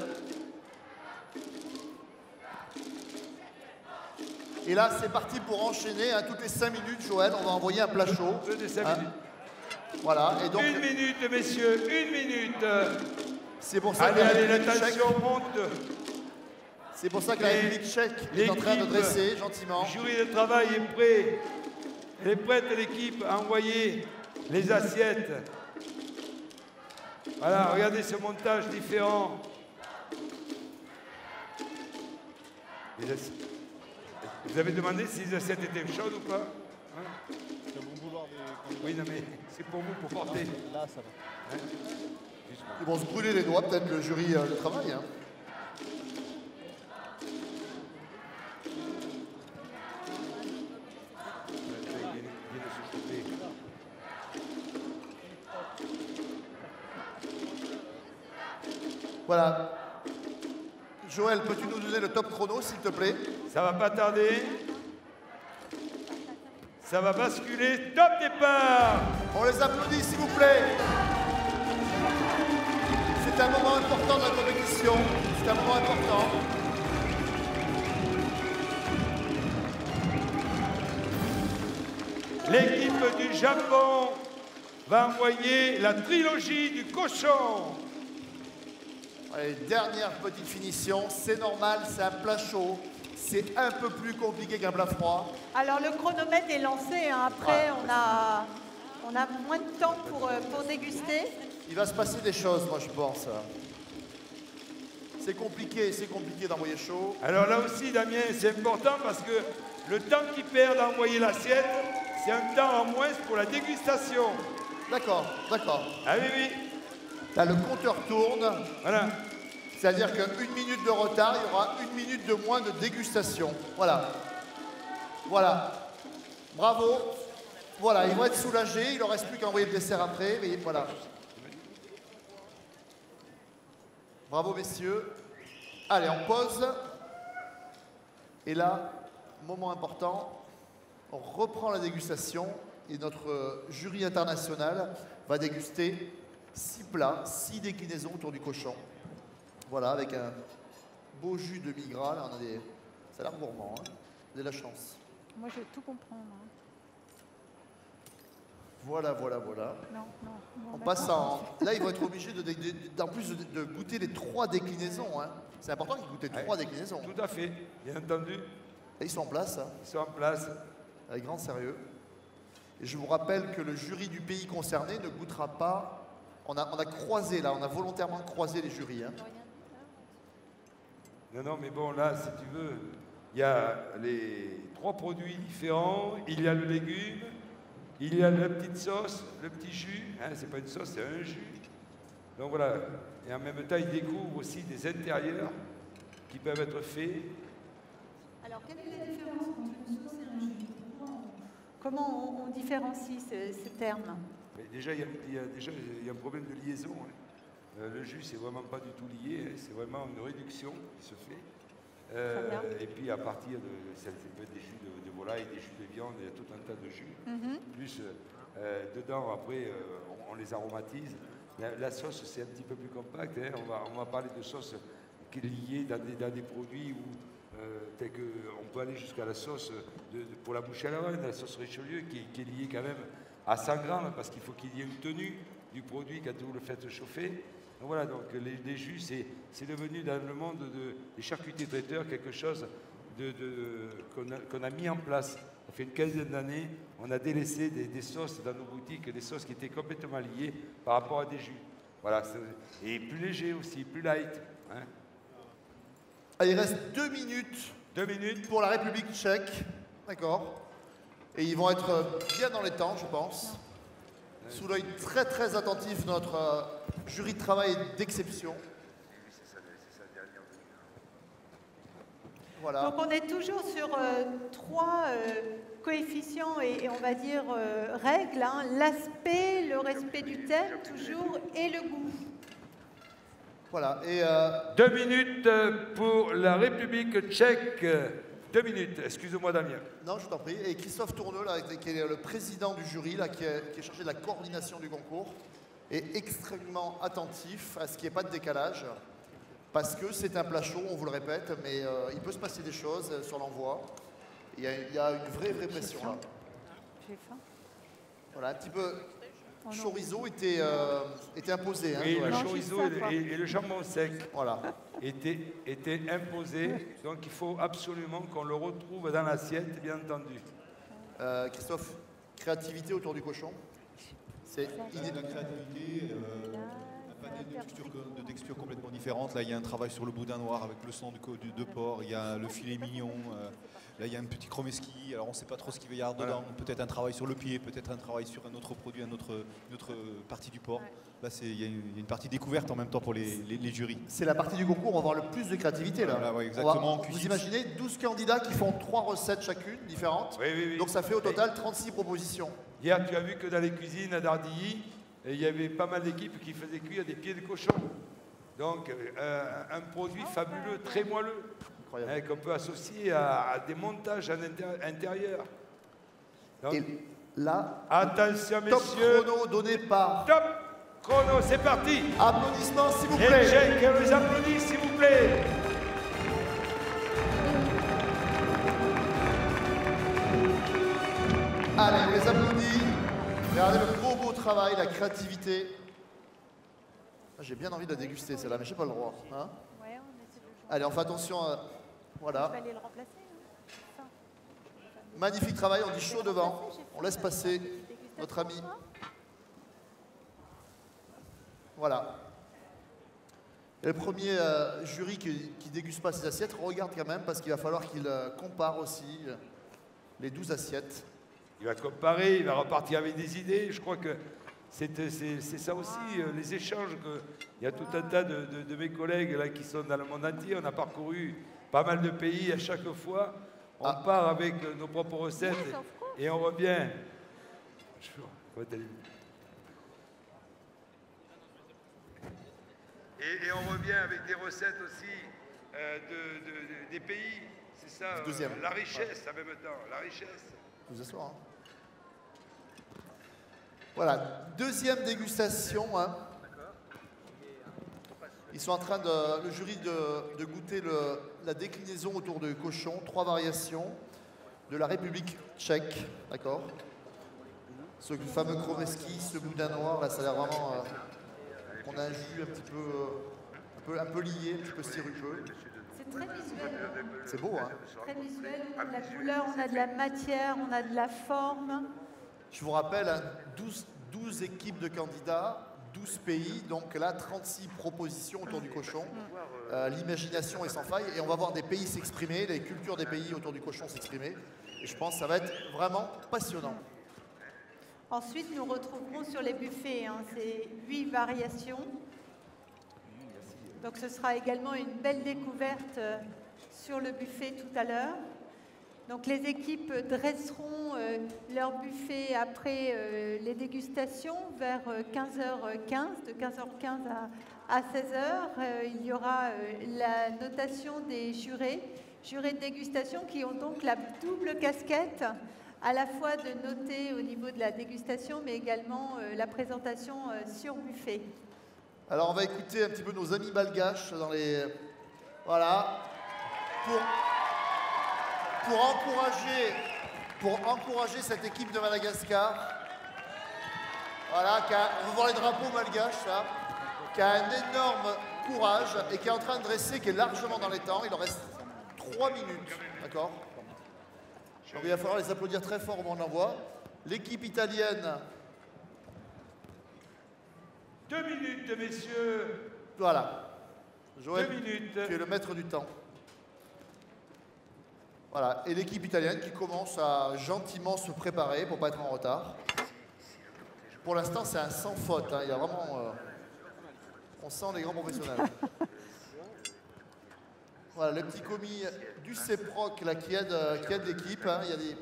Et là, c'est parti pour enchaîner. Hein, toutes les 5 minutes, Joël, on va envoyer un plat chaud. Toutes les 5 minutes. Voilà. Et donc, 1 minute, messieurs, 1 minute. C'est pour ça allez, la tension monte. C'est pour ça que la République tchèque est en train de dresser gentiment. Le jury de travail est prêt. Elle est prête, l'équipe, à envoyer les assiettes. Voilà, regardez ce montage différent. Vous avez demandé si les assiettes étaient chaudes ou pas, hein? C'est bon vouloir des... Oui, non, mais c'est pour vous, pour porter. Là, ça va. Hein? Ils vont se brûler les doigts, peut-être, le jury de travail. Hein. Voilà. Joël, peux-tu nous donner le top chrono, s'il te plaît? Ça va pas tarder. Ça va basculer. Top départ. On les applaudit, s'il vous plaît. C'est un moment important de la compétition. C'est un moment important. L'équipe du Japon va envoyer la trilogie du cochon. Allez, dernière petite finition. C'est normal, c'est un plat chaud. C'est un peu plus compliqué qu'un plat froid. Alors le chronomètre est lancé. Hein. Après, on a moins de temps pour déguster. Il va se passer des choses, moi, je pense. C'est compliqué d'envoyer chaud. Alors là aussi, Damien, c'est important parce que le temps qu'il perd d'envoyer l'assiette, c'est un temps en moins pour la dégustation. D'accord, d'accord. Ah oui, oui. Là, le compteur tourne. Voilà. C'est-à-dire qu'une minute de retard, il y aura 1 minute de moins de dégustation. Voilà. Voilà. Bravo. Voilà, ils vont être soulagés. Il ne leur reste plus qu'à envoyer le dessert après. Mais voilà. Bravo, messieurs. Allez, on pause. Et là, moment important, on reprend la dégustation et notre jury international va déguster 6 plats, 6 déclinaisons autour du cochon. Voilà, avec un beau jus de mi-gras. Là, on a des... Ça a l'air gourmand, hein. Vous avez de la chance. Moi, je vais tout comprendre. Hein. Voilà, voilà, voilà. Non. En passant, là, ils vont être obligés en plus de goûter les 3 déclinaisons. Hein. C'est important qu'ils goûtent les 3 déclinaisons. Tout à fait, bien entendu. Et ils sont en place. Hein. Ils sont en place. Avec grand sérieux. Et je vous rappelle que le jury du pays concerné ne goûtera pas. On a croisé, là, on a volontairement croisé les jurys. Hein. Non, mais bon, là, si tu veux, il y a les 3 produits différents. Il y a le légume, il y a la petite sauce, le petit jus. Hein, c'est pas une sauce, c'est un jus. Donc voilà. Et en même temps, ils découvrent aussi des intérieurs qui peuvent être faits. Alors, quelle est la différence entre une sauce et un jus? Comment on différencie ces termes? Mais déjà, il y a un problème de liaison. Hein. Le jus, c'est vraiment pas du tout lié. Hein. C'est vraiment une réduction qui se fait. Et puis, à partir de... Ça peut être des jus de volaille, des jus de viande, il y a tout un tas de jus. Plus, dedans, après, on les aromatise. La sauce, c'est un petit peu plus compact. Hein. On va parler de sauce qui est liée dans des produits où, tel qu'on peut aller jusqu'à la sauce pour la bouche à la reine, la sauce Richelieu, qui est liée quand même à 100 grammes, parce qu'il faut qu'il y ait une tenue du produit quand vous le faites chauffer. Donc voilà, donc les jus, c'est devenu dans le monde des charcutiers traiteurs quelque chose qu'on a mis en place. Ça fait une quinzaine d'années, on a délaissé des sauces dans nos boutiques, des sauces qui étaient complètement liées par rapport à des jus. Voilà, et plus léger aussi, plus light. Hein. Allez, il reste 2 minutes. 2 minutes. Pour la République tchèque. D'accord. Et ils vont être bien dans les temps, je pense. Sous l'œil très très attentif de notre jury de travail d'exception. Voilà. Donc on est toujours sur 3 coefficients et on va dire règles. Hein. L'aspect, le respect du thème toujours et le goût. Voilà. Et 2 minutes pour la République tchèque. 2 minutes, excusez-moi Damien. Non, je t'en prie. Et Christophe Tourneux, là, qui est le président du jury, là, qui est chargé de la coordination du concours, est extrêmement attentif à ce qu'il n'y ait pas de décalage. Parce que c'est un plat chaud, on vous le répète, mais il peut se passer des choses sur l'envoi. Il y a une vraie pression là. J'ai faim. Voilà, un petit peu. Chorizo était imposé. Oui, hein, le chorizo et le jambon sec étaient imposés. Donc il faut absolument qu'on le retrouve dans l'assiette, bien entendu. Christophe, créativité autour du cochon. C'est la créativité, un panel de textures complètement différentes. Là, il y a un travail sur le boudin noir avec le sang de porc. Il y a le filet mignon. Là, il y a un petit chromeski. Alors, on ne sait pas trop ce qu'il va y avoir dedans. Peut-être un travail sur le pied, peut-être un travail sur un autre produit, une autre partie du porc. Là, il y a une partie découverte en même temps pour les jurys. C'est la partie du concours où on va avoir le plus de créativité. Là. Voilà, ouais, exactement. Vous imaginez 12 candidats qui font 3 recettes chacune, différentes. Oui. Donc, ça fait au total 36 propositions. Hier, tu as vu que dans les cuisines à Dardilly, il y avait pas mal d'équipes qui faisaient cuire des pieds de cochon. Donc, un produit fabuleux, très moelleux, qu'on peut associer à des montages à l'intérieur. Et là, attention, top messieurs. chrono donné par... Top chrono, c'est parti. Applaudissements, s'il vous plaît. Les applaudissements, s'il vous plaît. Allez, on les applaudit. Regardez le beau travail, la créativité. J'ai bien envie de la déguster, celle-là, mais je n'ai pas le droit. Hein, allez, on fait attention. Voilà. Je vais aller le remplacer. Hein. Magnifique travail, on dit chaud devant. On laisse passer notre ami. Voilà. Et le premier jury qui déguste pas ses assiettes, regarde quand même, parce qu'il va falloir qu'il compare aussi les 12 assiettes. Il va comparer, il va repartir avec des idées. Je crois que c'est ça aussi, les échanges. Il y a tout un tas de mes collègues là, qui sont dans le monde entier. On a parcouru pas mal de pays à chaque fois. On part avec nos propres recettes et on revient. Et on revient avec des recettes aussi des pays. C'est ça, la richesse en même temps, la richesse. Vous asseoir. Hein. Voilà, deuxième dégustation. Hein. Ils sont en train le jury de goûter la déclinaison autour de cochon, 3 variations de la République tchèque, d'accord. Ce fameux chromeski, ce boudin noir, là, ça a l'air vraiment. On a un jus un peu lié, un petit peu sirupeux. C'est très visuel. C'est beau, hein. Très visuel, on a de la couleur, on a de la matière, on a de la forme. Je vous rappelle, hein, 12 équipes de candidats, 12 pays, donc là 36 propositions autour du cochon. L'imagination est sans faille et on va voir des pays s'exprimer, les cultures des pays autour du cochon s'exprimer. Et je pense que ça va être vraiment passionnant. Ensuite, nous retrouverons sur les buffets, hein, c'est 8 variations. Donc ce sera également une belle découverte sur le buffet tout à l'heure. Donc les équipes dresseront leur buffet après les dégustations vers 15h15, de 15h15 à 16h. Il y aura la notation des jurés de dégustation qui ont donc la double casquette à la fois de noter au niveau de la dégustation mais également la présentation sur buffet. Alors on va écouter un petit peu nos amis malgaches dans les... Voilà. Pour encourager cette équipe de Madagascar. Voilà, on va voir les drapeaux malgaches, là, qui a un énorme courage et qui est en train de dresser, qui est largement dans les temps. Il en reste 3 minutes, d'accord? Donc il va falloir les applaudir très fort au moment de l'envoi. L'équipe italienne... 2 minutes, messieurs. Voilà. Joël, 2 minutes. Tu es le maître du temps. Voilà. Et l'équipe italienne qui commence à gentiment se préparer pour ne pas être en retard. Pour l'instant, c'est un sans faute. Hein. Il y a vraiment... on sent les grands professionnels. Voilà, le petit commis du CEPROC là, qui aide l'équipe. Hein. Il y a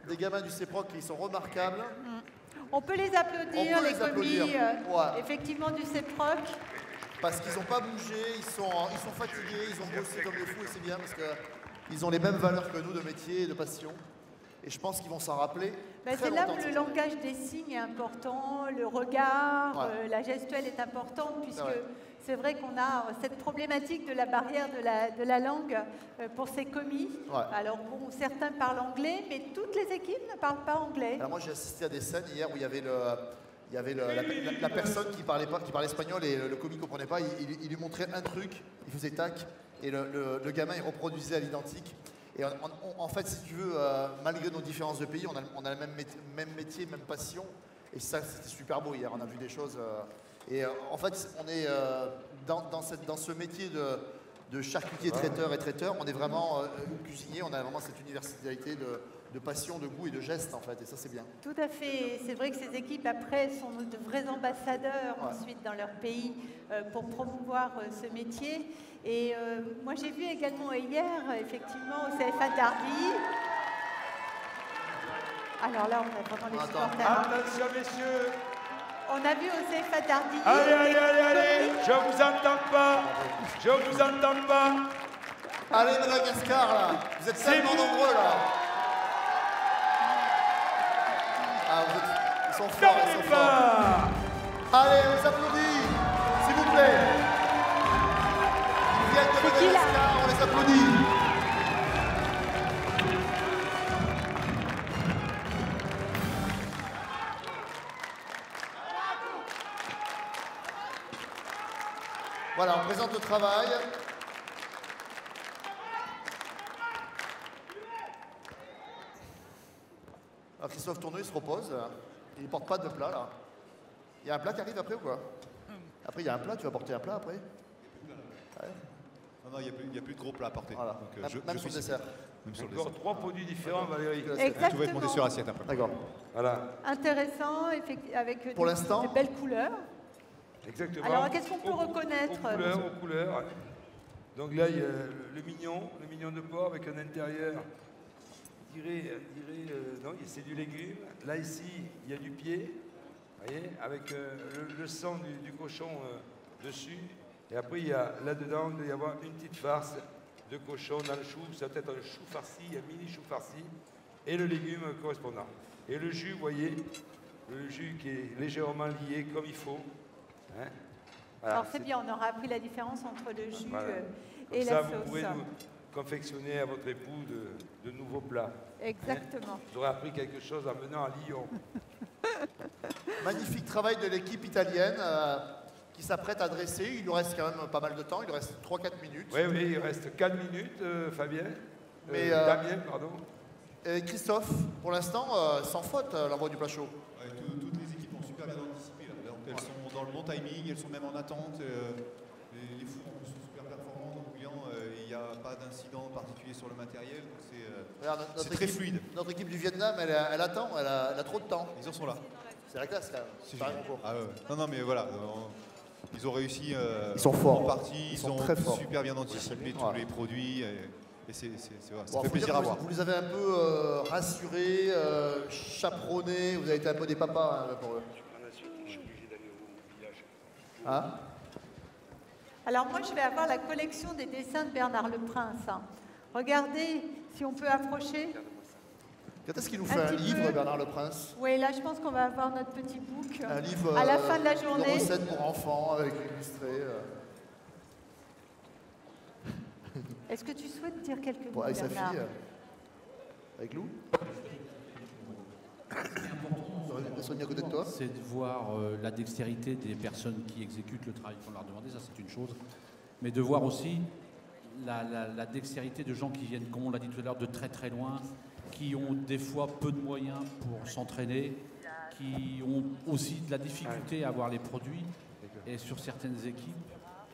des gamins du CEPROC qui sont remarquables. On peut les applaudir, les commis, effectivement, du CEPROC. Parce qu'ils n'ont pas bougé, ils sont fatigués, ils ont bossé comme des fous et c'est bien parce qu'ils ont les mêmes valeurs que nous de métier et de passion. Et je pense qu'ils vont s'en rappeler. C'est là où le langage des signes est important, le regard, la gestuelle est importante puisque c'est vrai qu'on a cette problématique de la barrière de la langue pour ces commis. Ouais. Alors bon, certains parlent anglais, mais toutes les équipes ne parlent pas anglais. Alors moi j'ai assisté à des scènes hier où il y avait la personne qui parlait espagnol et le commis ne comprenait pas, il lui montrait un truc, il faisait tac, et le gamin il reproduisait à l'identique. Et en fait, si tu veux, malgré nos différences de pays, on a le même métier, même passion. Et ça, c'était super beau hier, on a vu des choses. En fait, on est dans ce métier de charcutier traiteur et traiteur, on est vraiment cuisinier, on a vraiment cette universalité de passion, de goût et de geste en fait, et ça c'est bien. Tout à fait, c'est vrai que ces équipes après sont de vrais ambassadeurs ensuite dans leur pays pour promouvoir ce métier. Et moi j'ai vu également hier, effectivement, au CFA Darby. Alors là, on a vraiment les supporters. Attention messieurs. On a vu au CFA Darby. Allez, je vous entends pas. Je vous entends pas. Allez Madagascar là, vous êtes tellement nombreux là. Ah, ils sont forts, ils sont forts. Allez, on les applaudit, s'il vous plaît. Ils viennent de Madagascar, on les applaudit. Voilà, on présente le travail. Alors Christophe Tourneau, il se repose. Il ne porte pas de plat, là. Il y a un plat qui arrive après ou quoi? Après, il y a un plat, tu vas porter un plat après? Ouais. Non, il n'y a plus de gros plats à porter. Voilà. Donc, même sur le dessert. Même sur le Encore dessert. 3 produits différents, Valérie. Exactement. Tout va être monté sur assiette après. D'accord. Voilà. Intéressant, avec Pour l'instant, de belles couleurs. Exactement. Alors, qu'est-ce qu'on peut reconnaître? Aux couleurs. Donc là, il y a le mignon de porc avec un intérieur, non, c'est du légume. Là, ici, il y a du pied, vous voyez, avec le sang du cochon dessus. Et après, il y a là-dedans, il doit y avoir une petite farce de cochon dans le chou. Ça peut être un chou farci, un mini chou farci, et le légume correspondant. Et le jus, vous voyez, le jus qui est légèrement lié comme il faut. Hein, voilà, alors c'est bien, on aura appris la différence entre le jus et ça, la vous sauce. pouvez nous confectionner à votre époux de nouveaux plats. Exactement. Hein, vous aurez appris quelque chose en venant à Lyon. magnifique travail de l'équipe italienne qui s'apprête à dresser. Il nous reste quand même pas mal de temps, il nous reste 3-4 minutes. Oui, il reste 4 minutes, Fabien. Damien, pardon. Et Christophe, pour l'instant, sans faute, l'envoi du plat chaud. Ouais, toutes les équipes ont super bien anticipé. Là. Donc, elles sont dans le bon timing, elles sont même en attente. Les fours sont super performants, donc bouillants. Il n'y a pas d'incident particulier sur le matériel. C'est très fluide. Notre équipe du Vietnam, elle attend, elle a trop de temps. Ils en sont là. C'est la classe, quand même. C'est ah, ouais. Non, mais voilà. Ils ont réussi ils sont forts. en partie. Ils sont ont très forts. super bien anticipé tous les produits. Et ça fait plaisir à voir. Vous les avez un peu rassurés, chaperonnés, vous avez été un peu des papas pour eux. Hein? Alors moi, je vais avoir la collection des dessins de Bernard Leprince. Regardez si on peut approcher. Quand est-ce qu'il nous fait un livre, Bernard Leprince? Oui, là, je pense qu'on va avoir notre petit book. Un livre à la fin de la journée. De recettes pour enfants, avec illustré. Est-ce que tu souhaites dire quelques mots, avec sa Bernard? fille, avec Lou? C'est de voir la dextérité des personnes qui exécutent le travail qu'on leur demandait, ça c'est une chose. Mais de voir aussi la dextérité de gens qui viennent, comme on l'a dit tout à l'heure, de très très loin, qui ont des fois peu de moyens pour s'entraîner, qui ont aussi de la difficulté à avoir les produits. Et sur certaines équipes,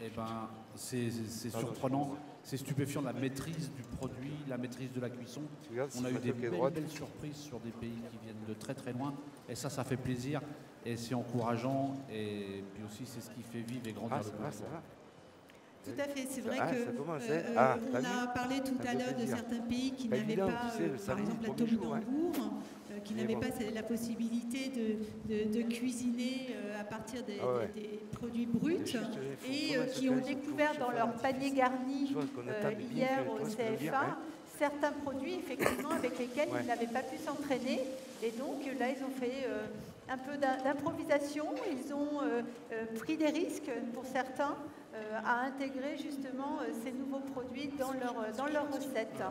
eh ben, c'est surprenant, c'est stupéfiant la maîtrise du produit, la maîtrise de la cuisson. On a eu des belles surprises sur des pays qui viennent de très très loin. Et ça fait plaisir et c'est encourageant. Et puis aussi, c'est ce qui fait vivre et grandir le groupe. Tout à fait, c'est vrai qu'on a parlé tout à l'heure de certains pays qui n'avaient pas, par exemple la topinambour, qui n'avaient pas la possibilité de cuisiner à partir des produits bruts et qui ont découvert dans leur panier garni hier au CFA certains produits, effectivement, avec lesquels ils n'avaient pas pu s'entraîner. Et donc, là, ils ont fait un peu d'improvisation. Ils ont pris des risques, pour certains, à intégrer justement ces nouveaux produits dans leur recette.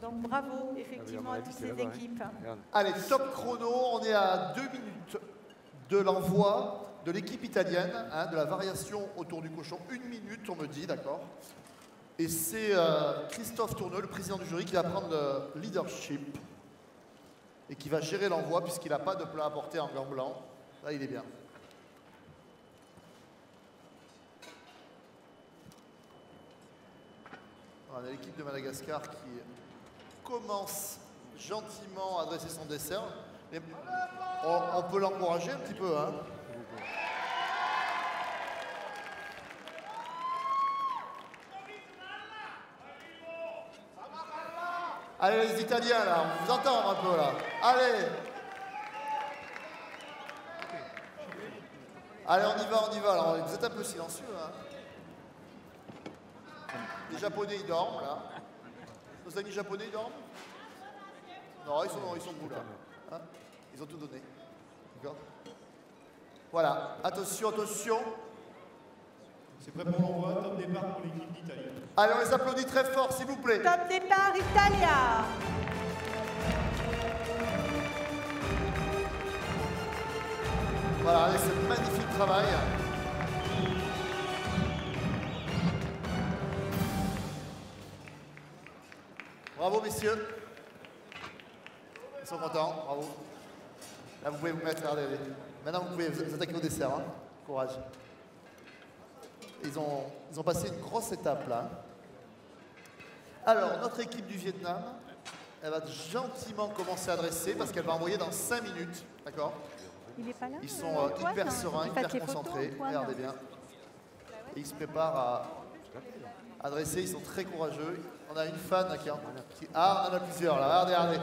Donc, bravo, effectivement, à toutes ces équipes. Allez, top chrono. On est à 2 minutes de l'envoi de l'équipe italienne, hein, de la variation autour du cochon. 1 minute, on me dit, d'accord. Et c'est Christophe Tourneux, le président du jury, qui va prendre le leadership et qui va gérer l'envoi puisqu'il n'a pas de plat à porter en gants blancs. Là, il est bien. On a l'équipe de Madagascar qui commence gentiment à dresser son dessert. Mais on peut l'encourager un petit peu, hein. Allez les Italiens là, on vous entend un peu là. Allez. Allez, on y va. Alors, vous êtes un peu silencieux, hein. Les Japonais ils dorment là. Nos amis japonais ils dorment? Non, ils sont debout là. Hein, ils ont tout donné. D'accord? Voilà, attention. C'est prêt pour l'envoi, top départ pour l'équipe d'Italie. Allez, on les applaudit très fort, s'il vous plaît. Top départ, Italia. Voilà, allez, c'est magnifique travail. Bravo, messieurs. Ils sont contents, bravo. Là, vous pouvez vous mettre, regardez. Maintenant, vous pouvez vous attaquer au dessert, hein. Courage. Ils ont passé une grosse étape là. Alors, notre équipe du Vietnam, elle va gentiment commencer à dresser parce qu'elle va envoyer dans 5 minutes. D'accord? Il est pas là, ils sont hyper sereins, hyper concentrés. Regardez bien. Et ils se préparent à dresser. Ils sont très courageux. On a une fan qui... Ah, on en a plusieurs là. Regardez.